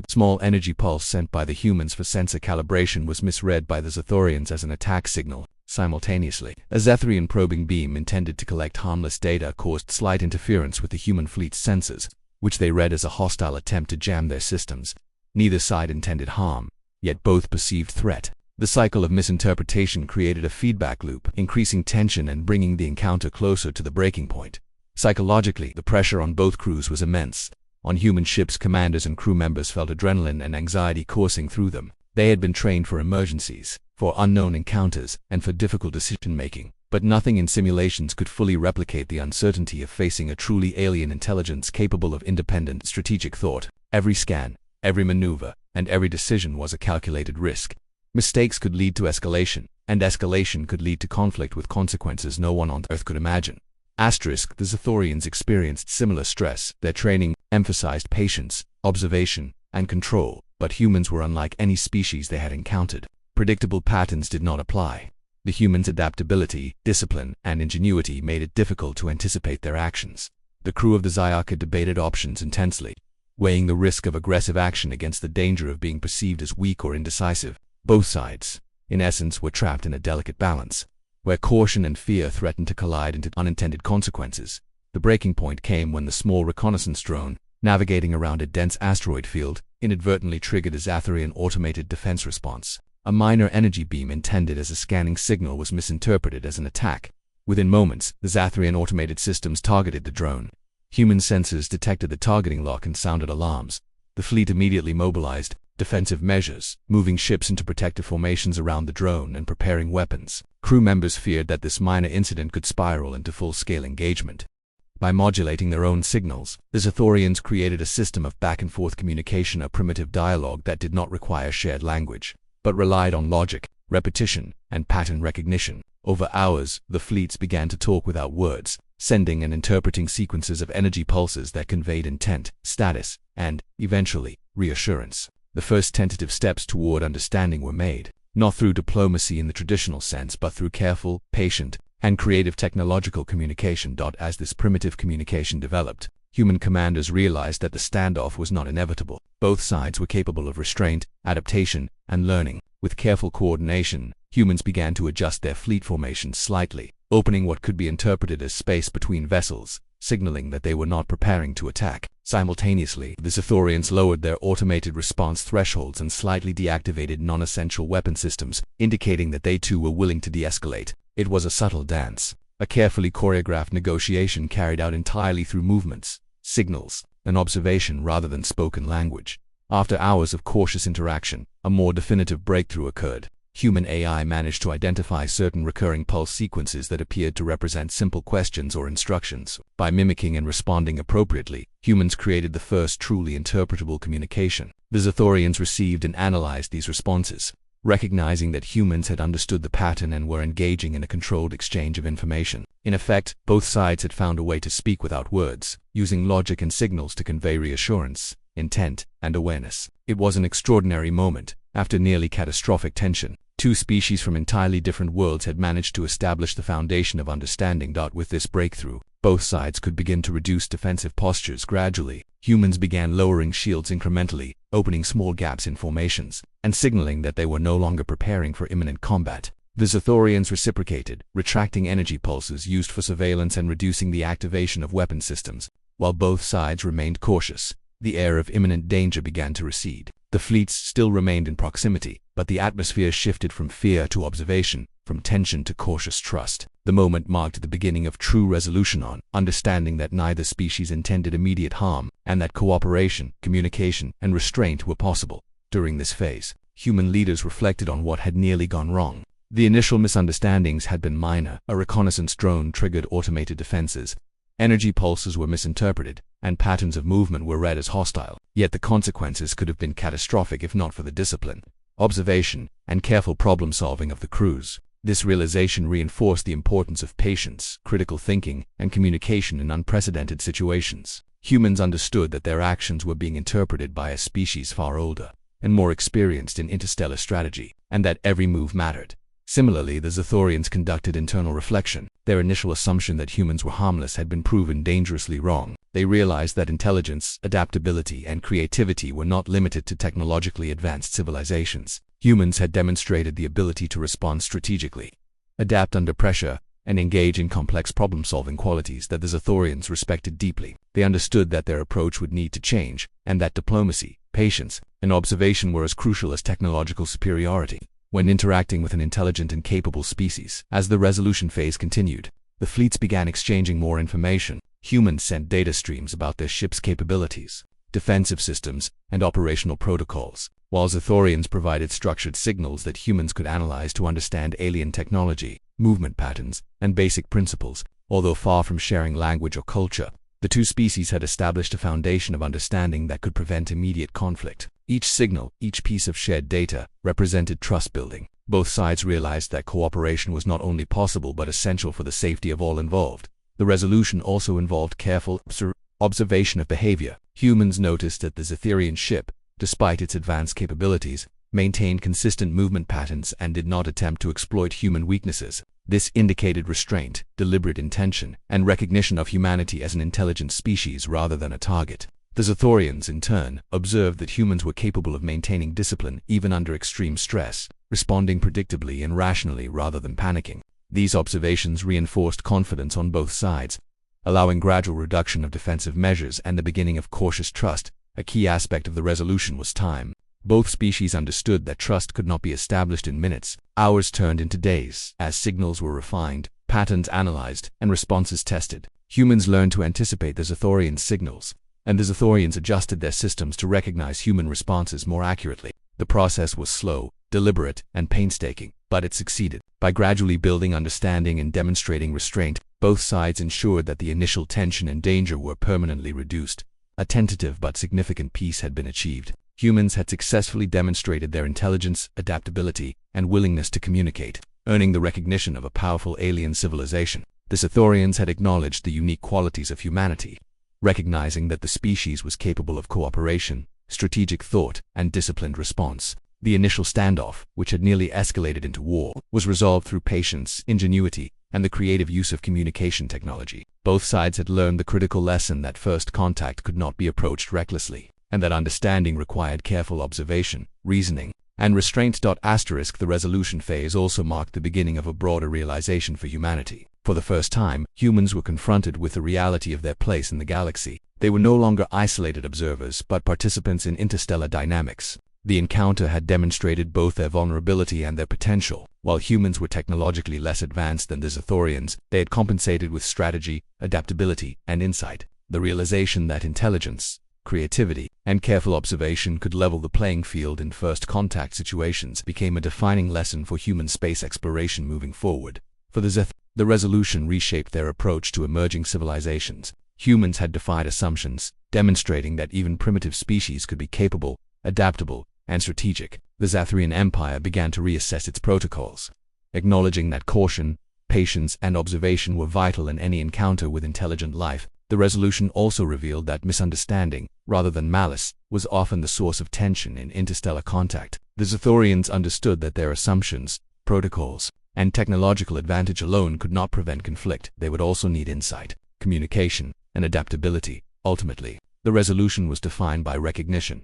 small energy pulse sent by the humans for sensor calibration was misread by the Zathorians as an attack signal. Simultaneously, a Zathorian probing beam intended to collect harmless data caused slight interference with the human fleet's sensors, which they read as a hostile attempt to jam their systems. Neither side intended harm, yet both perceived threat. The cycle of misinterpretation created a feedback loop, increasing tension and bringing the encounter closer to the breaking point. Psychologically, the pressure on both crews was immense. On human ships, commanders and crew members felt adrenaline and anxiety coursing through them. They had been trained for emergencies, for unknown encounters, and for difficult decision-making, but nothing in simulations could fully replicate the uncertainty of facing a truly alien intelligence capable of independent strategic thought. Every scan, every maneuver, and every decision was a calculated risk. Mistakes could lead to escalation, and escalation could lead to conflict with consequences no one on Earth could imagine. The Zathorians experienced similar stress. Their training emphasized patience, observation, and control, but humans were unlike any species they had encountered. Predictable patterns did not apply. The humans' adaptability, discipline, and ingenuity made it difficult to anticipate their actions. The crew of the Zyaka debated options intensely, weighing the risk of aggressive action against the danger of being perceived as weak or indecisive. Both sides, in essence, were trapped in a delicate balance, where caution and fear threatened to collide into unintended consequences. The breaking point came when the small reconnaissance drone, navigating around a dense asteroid field, inadvertently triggered a Zathorian automated defense response. A minor energy beam intended as a scanning signal was misinterpreted as an attack. Within moments, the Zathorian automated systems targeted the drone. Human sensors detected the targeting lock and sounded alarms. The fleet immediately mobilized defensive measures, moving ships into protective formations around the drone and preparing weapons. Crew members feared that this minor incident could spiral into full-scale engagement. By modulating their own signals, the Zathorians created a system of back-and-forth communication, a primitive dialogue that did not require shared language, but relied on logic, repetition, and pattern recognition. Over hours, the fleets began to talk without words, sending and interpreting sequences of energy pulses that conveyed intent, status, and, eventually, reassurance. The first tentative steps toward understanding were made, not through diplomacy in the traditional sense but through careful, patient, and creative technological communication. As this primitive communication developed, human commanders realized that the standoff was not inevitable. Both sides were capable of restraint, adaptation, and learning. With careful coordination, humans began to adjust their fleet formations slightly, opening what could be interpreted as space between vessels, signaling that they were not preparing to attack. Simultaneously, the Zathorians lowered their automated response thresholds and slightly deactivated non-essential weapon systems, indicating that they too were willing to de-escalate. It was a subtle dance, a carefully choreographed negotiation carried out entirely through movements, signals, and observation rather than spoken language. After hours of cautious interaction, a more definitive breakthrough occurred. Human AI managed to identify certain recurring pulse sequences that appeared to represent simple questions or instructions. By mimicking and responding appropriately, humans created the first truly interpretable communication. The Zathorians received and analyzed these responses, recognizing that humans had understood the pattern and were engaging in a controlled exchange of information. In effect, both sides had found a way to speak without words, using logic and signals to convey reassurance, intent, and awareness. It was an extraordinary moment. After nearly catastrophic tension, two species from entirely different worlds had managed to establish the foundation of understanding. With this breakthrough, both sides could begin to reduce defensive postures gradually. Humans began lowering shields incrementally, opening small gaps in formations, and signaling that they were no longer preparing for imminent combat. The Zathorians reciprocated, retracting energy pulses used for surveillance and reducing the activation of weapon systems. While both sides remained cautious, the air of imminent danger began to recede. The fleets still remained in proximity, but the atmosphere shifted from fear to observation, from tension to cautious trust. The moment marked the beginning of true resolution on understanding that neither species intended immediate harm, and that cooperation, communication, and restraint were possible. During this phase, human leaders reflected on what had nearly gone wrong. The initial misunderstandings had been minor. A reconnaissance drone triggered automated defenses, energy pulses were misinterpreted, and patterns of movement were read as hostile. Yet the consequences could have been catastrophic if not for the discipline, observation, and careful problem-solving of the crews. This realization reinforced the importance of patience, critical thinking, and communication in unprecedented situations. Humans understood that their actions were being interpreted by a species far older and more experienced in interstellar strategy, and that every move mattered. Similarly, the Zathorians conducted internal reflection. Their initial assumption that humans were harmless had been proven dangerously wrong. They realized that intelligence, adaptability, and creativity were not limited to technologically advanced civilizations. Humans had demonstrated the ability to respond strategically, adapt under pressure, and engage in complex problem-solving qualities that the Zathorians respected deeply. They understood that their approach would need to change, and that diplomacy, patience, and observation were as crucial as technological superiority. When interacting with an intelligent and capable species, as the resolution phase continued, the fleets began exchanging more information. Humans sent data streams about their ships' capabilities, defensive systems, and operational protocols, while Zathorians provided structured signals that humans could analyze to understand alien technology, movement patterns, and basic principles. Although far from sharing language or culture, the two species had established a foundation of understanding that could prevent immediate conflict. Each signal, each piece of shared data, represented trust building. Both sides realized that cooperation was not only possible but essential for the safety of all involved. The resolution also involved careful observation of behavior. Humans noticed that the Zathorian ship, despite its advanced capabilities, maintained consistent movement patterns and did not attempt to exploit human weaknesses. This indicated restraint, deliberate intention, and recognition of humanity as an intelligent species rather than a target. The Zathorians, in turn, observed that humans were capable of maintaining discipline even under extreme stress, responding predictably and rationally rather than panicking. These observations reinforced confidence on both sides, allowing gradual reduction of defensive measures and the beginning of cautious trust. A key aspect of the resolution was time. Both species understood that trust could not be established in minutes. Hours turned into days, as signals were refined, patterns analyzed, and responses tested. Humans learned to anticipate the Zathorian signals, and the Zathorians adjusted their systems to recognize human responses more accurately. The process was slow, deliberate, and painstaking, but it succeeded. By gradually building understanding and demonstrating restraint, both sides ensured that the initial tension and danger were permanently reduced. A tentative but significant peace had been achieved. Humans had successfully demonstrated their intelligence, adaptability, and willingness to communicate, earning the recognition of a powerful alien civilization. The Zathorians had acknowledged the unique qualities of humanity, recognizing that the species was capable of cooperation, strategic thought, and disciplined response. The initial standoff, which had nearly escalated into war, was resolved through patience, ingenuity, and the creative use of communication technology. Both sides had learned the critical lesson that first contact could not be approached recklessly, and that understanding required careful observation, reasoning, and restraint. The resolution phase also marked the beginning of a broader realization for humanity. For the first time, humans were confronted with the reality of their place in the galaxy. They were no longer isolated observers, but participants in interstellar dynamics. The encounter had demonstrated both their vulnerability and their potential. While humans were technologically less advanced than the Zathorians, they had compensated with strategy, adaptability, and insight. The realization that intelligence, creativity, and careful observation could level the playing field in first-contact situations became a defining lesson for human space exploration moving forward. For the Zeth, the resolution reshaped their approach to emerging civilizations. Humans had defied assumptions, demonstrating that even primitive species could be capable, adaptable, and strategic. The Zathrian Empire began to reassess its protocols, acknowledging that caution, patience, and observation were vital in any encounter with intelligent life. The resolution also revealed that misunderstanding, rather than malice, was often the source of tension in interstellar contact. The Zathorians understood that their assumptions, protocols, and technological advantage alone could not prevent conflict. They would also need insight, communication, and adaptability. Ultimately, the resolution was defined by recognition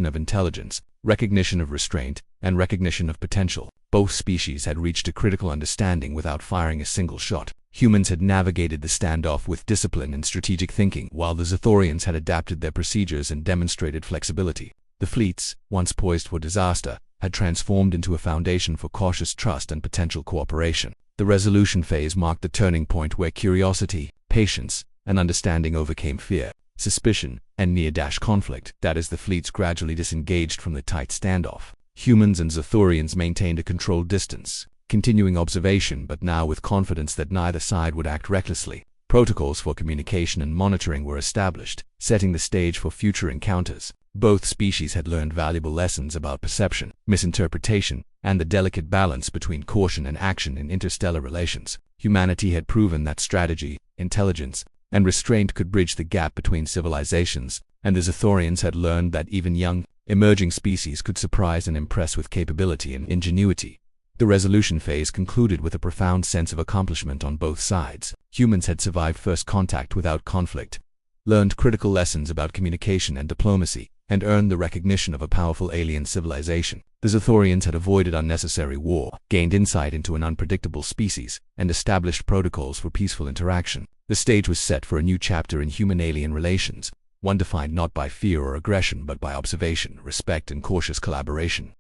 of intelligence, recognition of restraint, and recognition of potential. Both species had reached a critical understanding without firing a single shot. Humans had navigated the standoff with discipline and strategic thinking, while the Zathorians had adapted their procedures and demonstrated flexibility. The fleets, once poised for disaster, had transformed into a foundation for cautious trust and potential cooperation. The resolution phase marked the turning point where curiosity, patience, and understanding overcame fear, suspicion, and near-conflict. That is, the fleets gradually disengaged from the tight standoff. Humans and Zathorians maintained a controlled distance, continuing observation but now with confidence that neither side would act recklessly. Protocols for communication and monitoring were established, setting the stage for future encounters. Both species had learned valuable lessons about perception, misinterpretation, and the delicate balance between caution and action in interstellar relations. Humanity had proven that strategy, intelligence, and restraint could bridge the gap between civilizations, and the Zathorians had learned that even young, emerging species could surprise and impress with capability and ingenuity. The resolution phase concluded with a profound sense of accomplishment on both sides. Humans had survived first contact without conflict, learned critical lessons about communication and diplomacy, and earned the recognition of a powerful alien civilization. The Zathorians had avoided unnecessary war, gained insight into an unpredictable species, and established protocols for peaceful interaction. The stage was set for a new chapter in human-alien relations, one defined not by fear or aggression but by observation, respect, and cautious collaboration.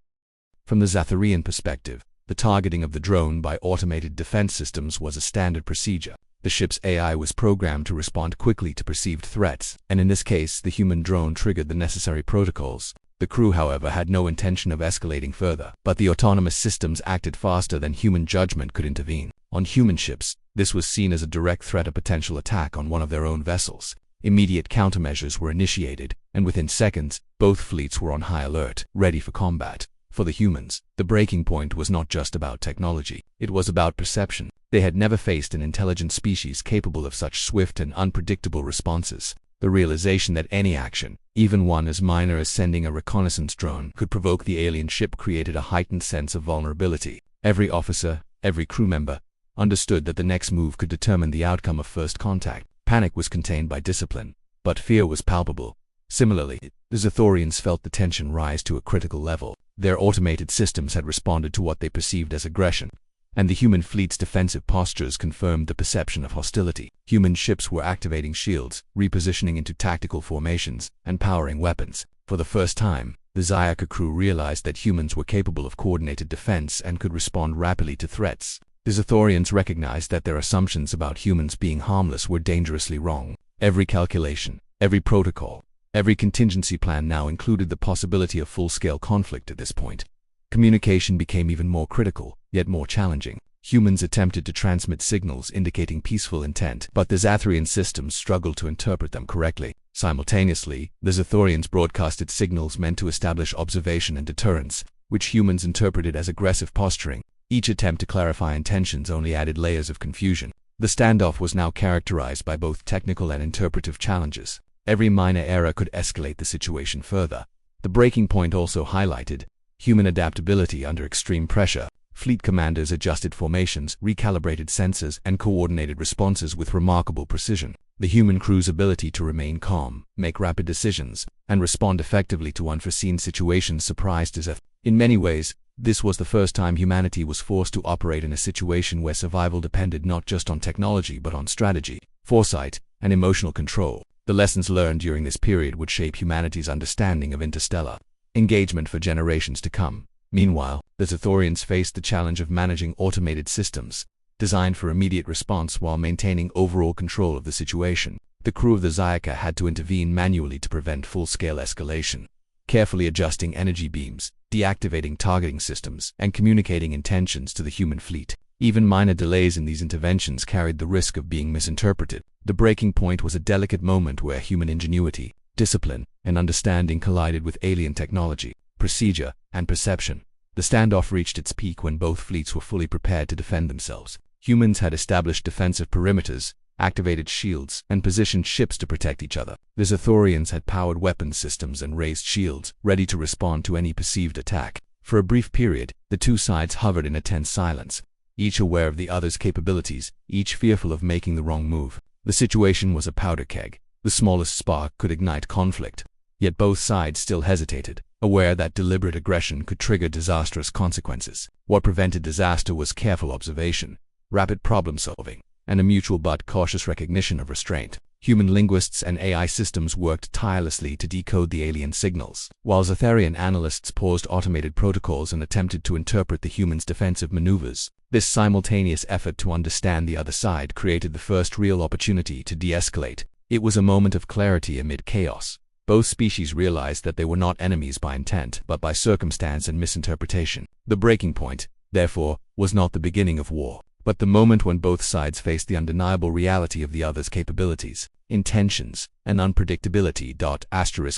From the Zathorian perspective, the targeting of the drone by automated defense systems was a standard procedure. The ship's AI was programmed to respond quickly to perceived threats, and in this case, the human drone triggered the necessary protocols. The crew, however, had no intention of escalating further, but the autonomous systems acted faster than human judgment could intervene. On human ships, this was seen as a direct threat of potential attack on one of their own vessels. Immediate countermeasures were initiated, and within seconds, both fleets were on high alert, ready for combat. For the humans, the breaking point was not just about technology. It was about perception. They had never faced an intelligent species capable of such swift and unpredictable responses. The realization that any action, even one as minor as sending a reconnaissance drone, could provoke the alien ship created a heightened sense of vulnerability. Every officer, every crew member, understood that the next move could determine the outcome of first contact. Panic was contained by discipline, but fear was palpable. Similarly, the Zathorians felt the tension rise to a critical level. Their automated systems had responded to what they perceived as aggression, and the human fleet's defensive postures confirmed the perception of hostility. Human ships were activating shields, repositioning into tactical formations, and powering weapons. For the first time, the Zayaka crew realized that humans were capable of coordinated defense and could respond rapidly to threats. The Zathorians recognized that their assumptions about humans being harmless were dangerously wrong. Every calculation, every protocol, every contingency plan now included the possibility of full-scale conflict at this point. Communication became even more critical, yet more challenging. Humans attempted to transmit signals indicating peaceful intent, but the Zathorian systems struggled to interpret them correctly. Simultaneously, the Zathorians broadcasted signals meant to establish observation and deterrence, which humans interpreted as aggressive posturing. Each attempt to clarify intentions only added layers of confusion. The standoff was now characterized by both technical and interpretive challenges. Every minor error could escalate the situation further. The breaking point also highlighted human adaptability under extreme pressure. Fleet commanders adjusted formations, recalibrated sensors, and coordinated responses with remarkable precision. The human crew's ability to remain calm, make rapid decisions, and respond effectively to unforeseen situations surprised us. In many ways, this was the first time humanity was forced to operate in a situation where survival depended not just on technology but on strategy, foresight, and emotional control. The lessons learned during this period would shape humanity's understanding of interstellar engagement for generations to come. Meanwhile, the Zathorians faced the challenge of managing automated systems, designed for immediate response while maintaining overall control of the situation. the crew of the Zyaka had to intervene manually to prevent full-scale escalation, carefully adjusting energy beams, deactivating targeting systems, and communicating intentions to the human fleet. Even minor delays in these interventions carried the risk of being misinterpreted. The breaking point was a delicate moment where human ingenuity, discipline, and understanding collided with alien technology, procedure, and perception. The standoff reached its peak when both fleets were fully prepared to defend themselves. Humans had established defensive perimeters, activated shields, and positioned ships to protect each other. The Zathorians had powered weapons systems and raised shields, ready to respond to any perceived attack. For a brief period, the two sides hovered in a tense silence, each aware of the other's capabilities, each fearful of making the wrong move. The situation was a powder keg. The smallest spark could ignite conflict. Yet both sides still hesitated, aware that deliberate aggression could trigger disastrous consequences. What prevented disaster was careful observation, rapid problem-solving, and a mutual but cautious recognition of restraint. Human linguists and AI systems worked tirelessly to decode the alien signals, while Zatharian analysts paused automated protocols and attempted to interpret the humans' defensive maneuvers. This simultaneous effort to understand the other side created the first real opportunity to de-escalate. It was a moment of clarity amid chaos. Both species realized that they were not enemies by intent, but by circumstance and misinterpretation. The breaking point, therefore, was not the beginning of war, but the moment when both sides faced the undeniable reality of the other's capabilities, intentions, and unpredictability.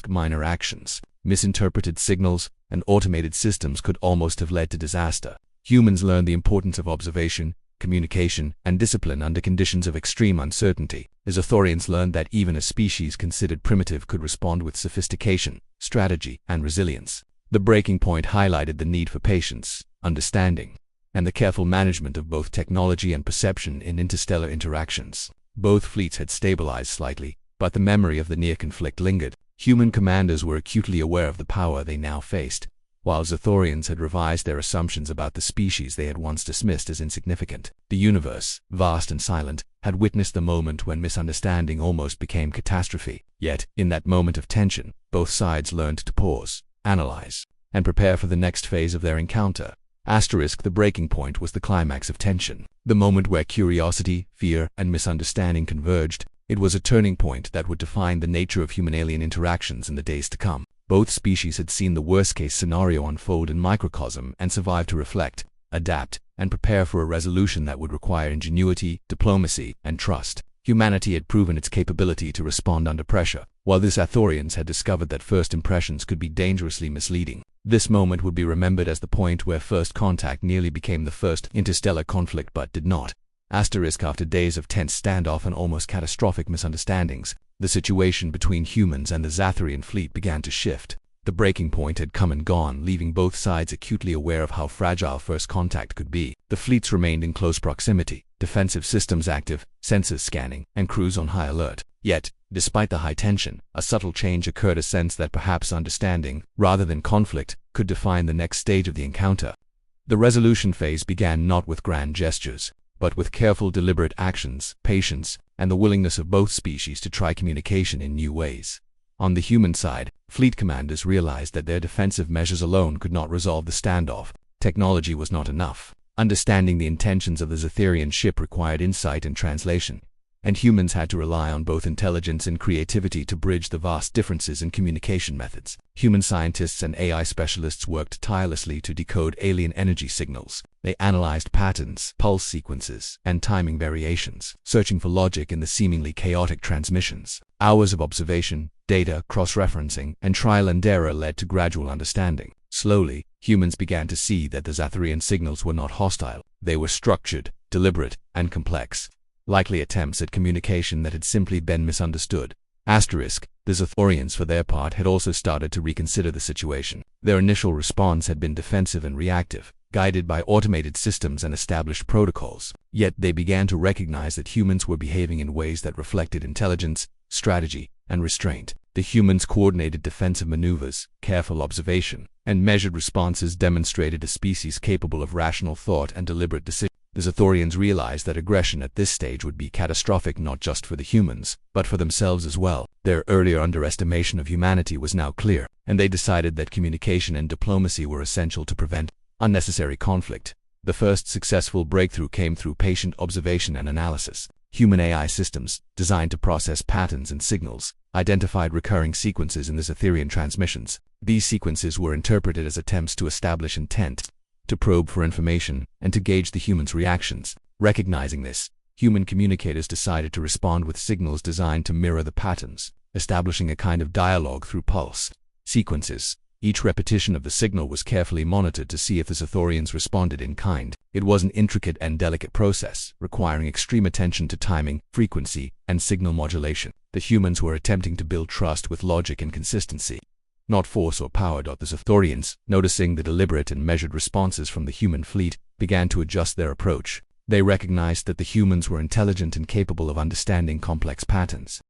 Minor actions, misinterpreted signals, and automated systems could almost have led to disaster. Humans learned the importance of observation, communication, and discipline under conditions of extreme uncertainty. The Zathorians learned that even a species considered primitive could respond with sophistication, strategy, and resilience. The breaking point highlighted the need for patience, understanding, and the careful management of both technology and perception in interstellar interactions. Both fleets had stabilized slightly, but the memory of the near conflict lingered. Human commanders were acutely aware of the power they now faced, while Zathorians had revised their assumptions about the species they had once dismissed as insignificant. The universe, vast and silent, had witnessed the moment when misunderstanding almost became catastrophe. Yet, in that moment of tension, both sides learned to pause, analyze, and prepare for the next phase of their encounter. The breaking point was the climax of tension, the moment where curiosity, fear, and misunderstanding converged. It was a turning point that would define the nature of human-alien interactions in the days to come. Both species had seen the worst-case scenario unfold in microcosm and survived to reflect, adapt, and prepare for a resolution that would require ingenuity, diplomacy, and trust. Humanity had proven its capability to respond under pressure, while the Zathorians had discovered that first impressions could be dangerously misleading. This moment would be remembered as the point where first contact nearly became the first interstellar conflict but did not. After days of tense standoff and almost catastrophic misunderstandings, the situation between humans and the Zathorian fleet began to shift. The breaking point had come and gone, leaving both sides acutely aware of how fragile first contact could be. The fleets remained in close proximity, defensive systems active, sensors scanning, and crews on high alert. Yet, despite the high tension, a subtle change occurred, a sense that perhaps understanding, rather than conflict, could define the next stage of the encounter. The resolution phase began not with grand gestures, but with careful, deliberate actions, patience, and the willingness of both species to try communication in new ways. On the human side, fleet commanders realized that their defensive measures alone could not resolve the standoff. Technology was not enough. Understanding the intentions of the Zathorian ship required insight and translation, and humans had to rely on both intelligence and creativity to bridge the vast differences in communication methods. Human scientists and AI specialists worked tirelessly to decode alien energy signals. They analyzed patterns, pulse sequences, and timing variations, searching for logic in the seemingly chaotic transmissions. Hours of observation, data, cross-referencing, and trial and error led to gradual understanding. Slowly, humans began to see that the Zathorian signals were not hostile. They were structured, deliberate, and complex, likely attempts at communication that had simply been misunderstood. The Zathorians, for their part, had also started to reconsider the situation. Their initial response had been defensive and reactive, guided by automated systems and established protocols. Yet they began to recognize that humans were behaving in ways that reflected intelligence, strategy, and restraint. The humans' coordinated defensive maneuvers, careful observation, and measured responses demonstrated a species capable of rational thought and deliberate decision. The Zathorians realized that aggression at this stage would be catastrophic not just for the humans, but for themselves as well. Their earlier underestimation of humanity was now clear, and they decided that communication and diplomacy were essential to prevent unnecessary conflict. The first successful breakthrough came through patient observation and analysis. Human AI systems, designed to process patterns and signals, identified recurring sequences in the Etherian transmissions. These sequences were interpreted as attempts to establish intent, to probe for information, and to gauge the human's reactions. Recognizing this, human communicators decided to respond with signals designed to mirror the patterns, establishing a kind of dialogue through pulse sequences. Each repetition of the signal was carefully monitored to see if the Sithorians responded in kind. It was an intricate and delicate process, requiring extreme attention to timing, frequency, and signal modulation. The humans were attempting to build trust with logic and consistency, not force or power. The Sithorians, noticing the deliberate and measured responses from the human fleet, began to adjust their approach. They recognized that the humans were intelligent and capable of understanding complex patterns.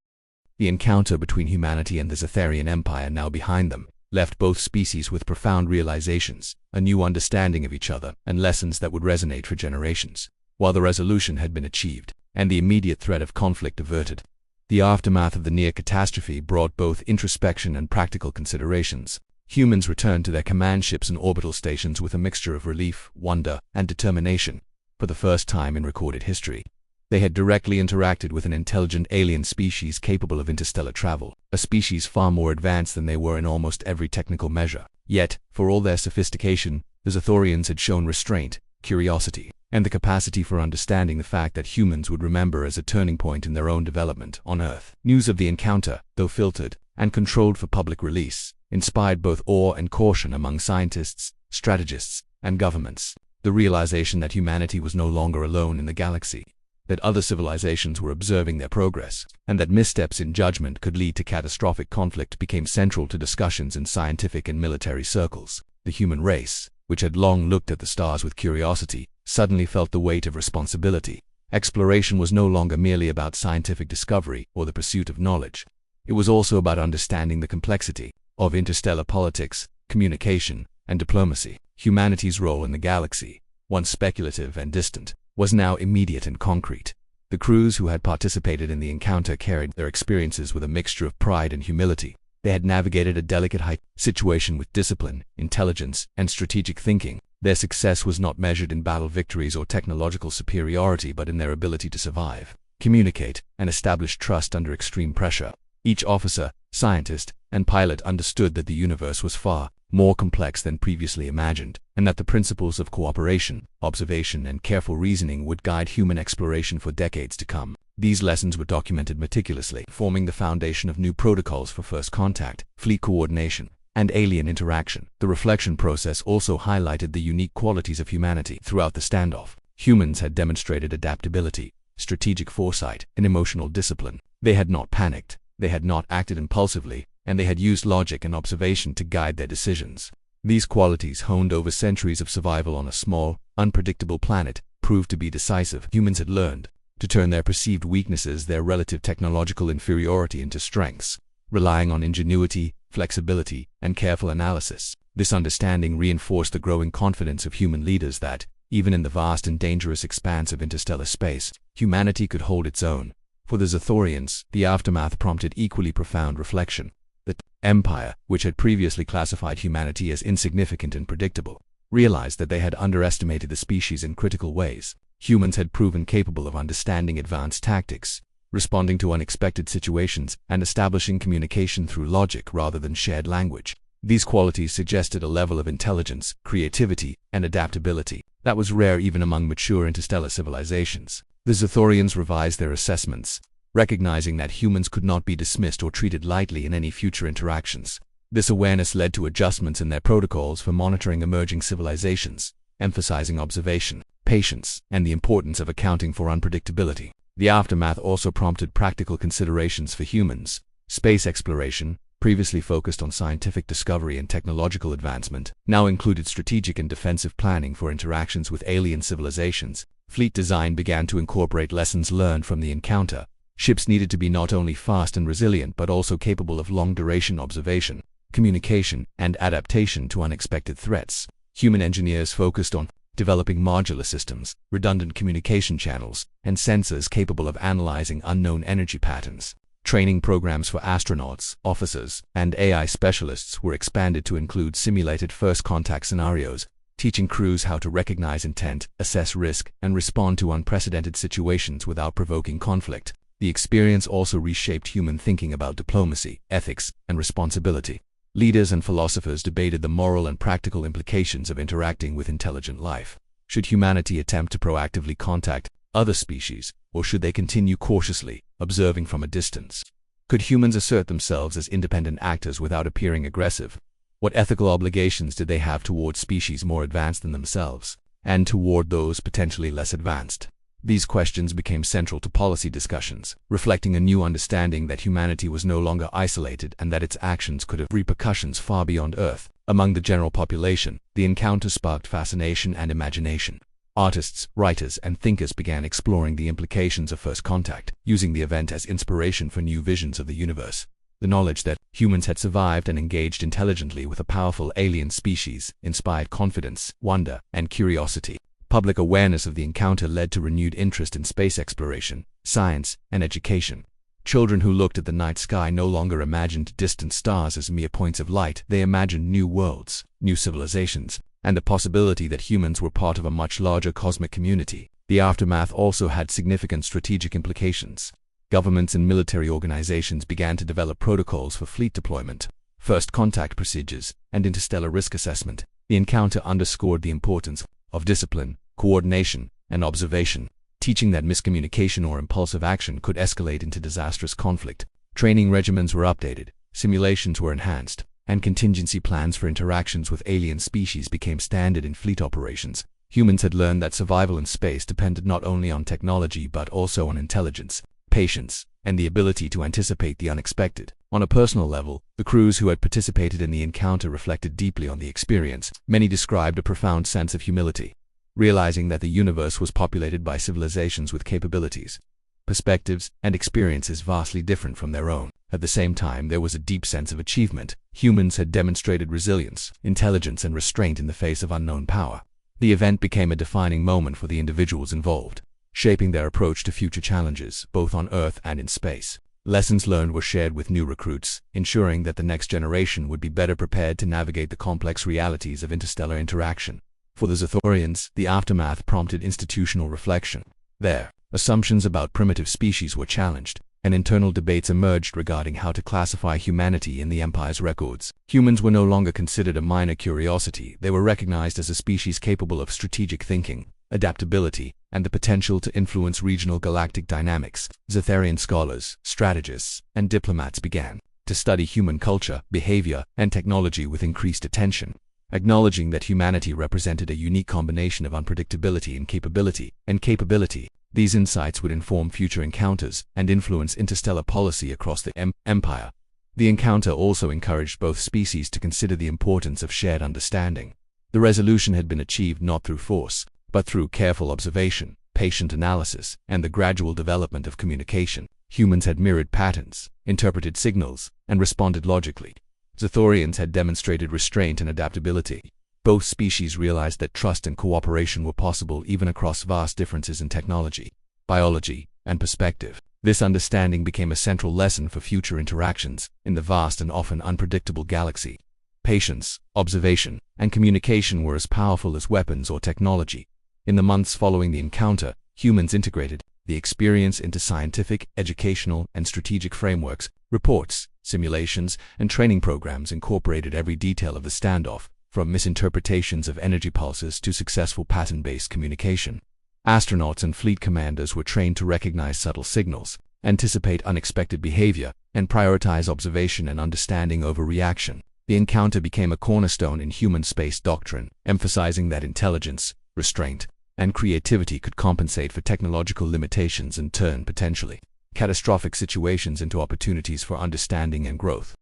The encounter between humanity and the Zetharian Empire, now behind them, left both species with profound realizations, a new understanding of each other, and lessons that would resonate for generations. While the resolution had been achieved, and the immediate threat of conflict averted, the aftermath of the near catastrophe brought both introspection and practical considerations. Humans returned to their command ships and orbital stations with a mixture of relief, wonder, and determination. For the first time in recorded history, they had directly interacted with an intelligent alien species capable of interstellar travel, a species far more advanced than they were in almost every technical measure. Yet, for all their sophistication, the Zethorians had shown restraint, curiosity, and the capacity for understanding the fact that humans would remember as a turning point in their own development on Earth. News of the encounter, though filtered and controlled for public release, inspired both awe and caution among scientists, strategists, and governments. The realization that humanity was no longer alone in the galaxy, that other civilizations were observing their progress, and that missteps in judgment could lead to catastrophic conflict became central to discussions in scientific and military circles. The human race, which had long looked at the stars with curiosity, suddenly felt the weight of responsibility. Exploration was no longer merely about scientific discovery or the pursuit of knowledge. It was also about understanding the complexity of interstellar politics, communication, and diplomacy. Humanity's role in the galaxy, once speculative and distant, was now immediate and concrete. The crews who had participated in the encounter carried their experiences with a mixture of pride and humility. They had navigated a delicate situation with discipline, intelligence, and strategic thinking. Their success was not measured in battle victories or technological superiority, but in their ability to survive, communicate, and establish trust under extreme pressure. Each officer, scientist, and pilot understood that the universe was far more complex than previously imagined, and that the principles of cooperation, observation, and careful reasoning would guide human exploration for decades to come. These lessons were documented meticulously, forming the foundation of new protocols for first contact, fleet coordination, and alien interaction. The reflection process also highlighted the unique qualities of humanity throughout the standoff. Humans had demonstrated adaptability, strategic foresight, and emotional discipline. They had not panicked, they had not acted impulsively, and they had used logic and observation to guide their decisions. These qualities, honed over centuries of survival on a small, unpredictable planet, proved to be decisive. Humans had learned to turn their perceived weaknesses, their relative technological inferiority, into strengths, relying on ingenuity, flexibility, and careful analysis. This understanding reinforced the growing confidence of human leaders that, even in the vast and dangerous expanse of interstellar space, humanity could hold its own. For the Zethorians, the aftermath prompted equally profound reflection. The Empire, which had previously classified humanity as insignificant and predictable, realized that they had underestimated the species in critical ways. Humans had proven capable of understanding advanced tactics, responding to unexpected situations, and establishing communication through logic rather than shared language. These qualities suggested a level of intelligence, creativity, and adaptability that was rare even among mature interstellar civilizations. The Zethorians revised their assessments, recognizing that humans could not be dismissed or treated lightly in any future interactions. This awareness led to adjustments in their protocols for monitoring emerging civilizations, emphasizing observation, patience, and the importance of accounting for unpredictability. The aftermath also prompted practical considerations for humans. Space exploration, previously focused on scientific discovery and technological advancement, now included strategic and defensive planning for interactions with alien civilizations. Fleet design began to incorporate lessons learned from the encounter. Ships needed to be not only fast and resilient but also capable of long-duration observation, communication, and adaptation to unexpected threats. Human engineers focused on developing modular systems, redundant communication channels, and sensors capable of analyzing unknown energy patterns. Training programs for astronauts, officers, and AI specialists were expanded to include simulated first contact scenarios, teaching crews how to recognize intent, assess risk, and respond to unprecedented situations without provoking conflict. The experience also reshaped human thinking about diplomacy, ethics, and responsibility. Leaders and philosophers debated the moral and practical implications of interacting with intelligent life. Should humanity attempt to proactively contact other species, or should they continue cautiously, observing from a distance? Could humans assert themselves as independent actors without appearing aggressive? What ethical obligations did they have toward species more advanced than themselves, and toward those potentially less advanced? These questions became central to policy discussions, reflecting a new understanding that humanity was no longer isolated and that its actions could have repercussions far beyond Earth. Among the general population, the encounter sparked fascination and imagination. Artists, writers, and thinkers began exploring the implications of first contact, using the event as inspiration for new visions of the universe. The knowledge that humans had survived and engaged intelligently with a powerful alien species inspired confidence, wonder, and curiosity. Public awareness of the encounter led to renewed interest in space exploration, science, and education. Children who looked at the night sky no longer imagined distant stars as mere points of light. They imagined new worlds, new civilizations, and the possibility that humans were part of a much larger cosmic community. The aftermath also had significant strategic implications. Governments and military organizations began to develop protocols for fleet deployment, first contact procedures, and interstellar risk assessment. The encounter underscored the importance of discipline, coordination, and observation, teaching that miscommunication or impulsive action could escalate into disastrous conflict. Training regimens were updated, simulations were enhanced, and contingency plans for interactions with alien species became standard in fleet operations. Humans had learned that survival in space depended not only on technology but also on intelligence, patience, and the ability to anticipate the unexpected. On a personal level, the crews who had participated in the encounter reflected deeply on the experience. Many described a profound sense of humility, realizing that the universe was populated by civilizations with capabilities, perspectives, and experiences vastly different from their own. At the same time, there was a deep sense of achievement. Humans had demonstrated resilience, intelligence, and restraint in the face of unknown power. The event became a defining moment for the individuals involved, shaping their approach to future challenges, both on Earth and in space. Lessons learned were shared with new recruits, ensuring that the next generation would be better prepared to navigate the complex realities of interstellar interaction. For the Zathorians, the aftermath prompted institutional reflection. Their assumptions about primitive species were challenged, and internal debates emerged regarding how to classify humanity in the Empire's records. Humans were no longer considered a minor curiosity. They were recognized as a species capable of strategic thinking, adaptability, and the potential to influence regional galactic dynamics. Zatharian scholars, strategists, and diplomats began to study human culture, behavior, and technology with increased attention, acknowledging that humanity represented a unique combination of unpredictability and capability. These insights would inform future encounters and influence interstellar policy across the Empire. The encounter also encouraged both species to consider the importance of shared understanding. The resolution had been achieved not through force, but through careful observation, patient analysis, and the gradual development of communication. Humans had mirrored patterns, interpreted signals, and responded logically. Zathorians had demonstrated restraint and adaptability. Both species realized that trust and cooperation were possible even across vast differences in technology, biology, and perspective. This understanding became a central lesson for future interactions in the vast and often unpredictable galaxy. Patience, observation, and communication were as powerful as weapons or technology. In the months following the encounter, humans integrated the experience into scientific, educational, and strategic frameworks. Reports, simulations, and training programs incorporated every detail of the standoff, from misinterpretations of energy pulses to successful pattern-based communication. Astronauts and fleet commanders were trained to recognize subtle signals, anticipate unexpected behavior, and prioritize observation and understanding over reaction. The encounter became a cornerstone in human space doctrine, emphasizing that intelligence, restraint, and creativity could compensate for technological limitations and turn potentially catastrophic situations into opportunities for understanding and growth.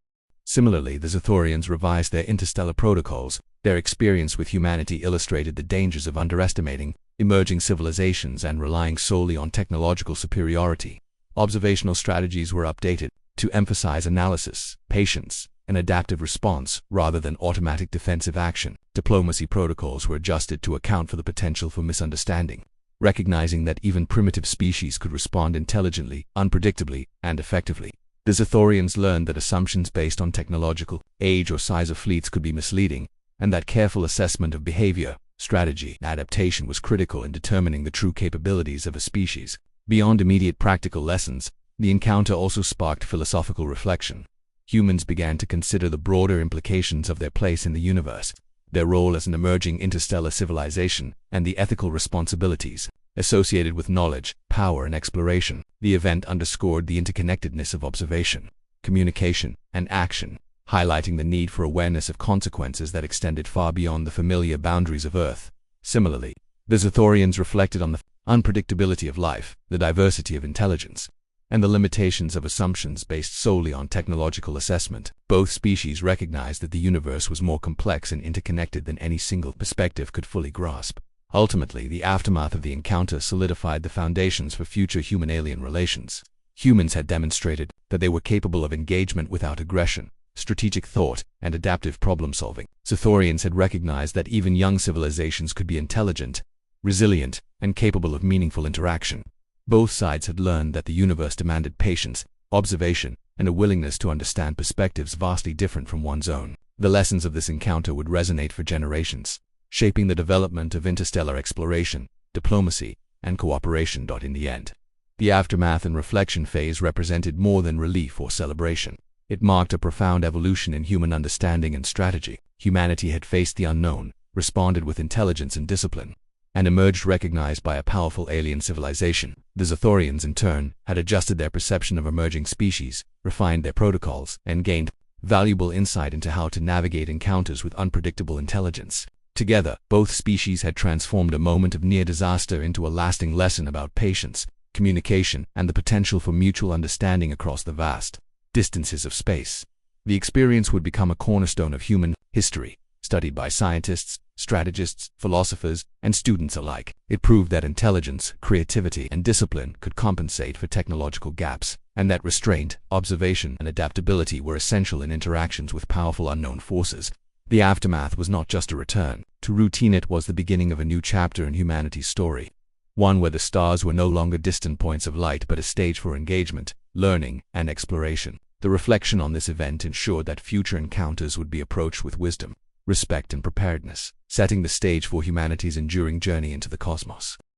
Similarly, the Zathorians revised their interstellar protocols. Their experience with humanity illustrated the dangers of underestimating emerging civilizations and relying solely on technological superiority. Observational strategies were updated to emphasize analysis, patience, and adaptive response rather than automatic defensive action. Diplomacy protocols were adjusted to account for the potential for misunderstanding, recognizing that even primitive species could respond intelligently, unpredictably, and effectively. The Zathorians learned that assumptions based on technological age or size of fleets could be misleading, and that careful assessment of behavior, strategy, and adaptation was critical in determining the true capabilities of a species. Beyond immediate practical lessons, the encounter also sparked philosophical reflection. Humans began to consider the broader implications of their place in the universe, their role as an emerging interstellar civilization, and the ethical responsibilities associated with knowledge, power, and exploration. The event underscored the interconnectedness of observation, communication, and action, highlighting the need for awareness of consequences that extended far beyond the familiar boundaries of Earth. Similarly, the Sthorians reflected on the unpredictability of life, the diversity of intelligence, and the limitations of assumptions based solely on technological assessment. Both species recognized that the universe was more complex and interconnected than any single perspective could fully grasp. Ultimately, the aftermath of the encounter solidified the foundations for future human-alien relations. Humans had demonstrated that they were capable of engagement without aggression, strategic thought, and adaptive problem-solving. Sthorians had recognized that even young civilizations could be intelligent, resilient, and capable of meaningful interaction. Both sides had learned that the universe demanded patience, observation, and a willingness to understand perspectives vastly different from one's own. The lessons of this encounter would resonate for generations, shaping the development of interstellar exploration, diplomacy, and cooperation. In the end, the aftermath and reflection phase represented more than relief or celebration. It marked a profound evolution in human understanding and strategy. Humanity had faced the unknown, responded with intelligence and discipline, and emerged recognized by a powerful alien civilization. The Sthorians, in turn, had adjusted their perception of emerging species, refined their protocols, and gained valuable insight into how to navigate encounters with unpredictable intelligence. Together, both species had transformed a moment of near disaster into a lasting lesson about patience, communication, and the potential for mutual understanding across the vast distances of space. The experience would become a cornerstone of human history, studied by scientists, strategists, philosophers, and students alike. It proved that intelligence, creativity, and discipline could compensate for technological gaps, and that restraint, observation, and adaptability were essential in interactions with powerful unknown forces. The aftermath was not just a return to routine, it was the beginning of a new chapter in humanity's story, one where the stars were no longer distant points of light but a stage for engagement, learning, and exploration. The reflection on this event ensured that future encounters would be approached with wisdom, respect, and preparedness, setting the stage for humanity's enduring journey into the cosmos.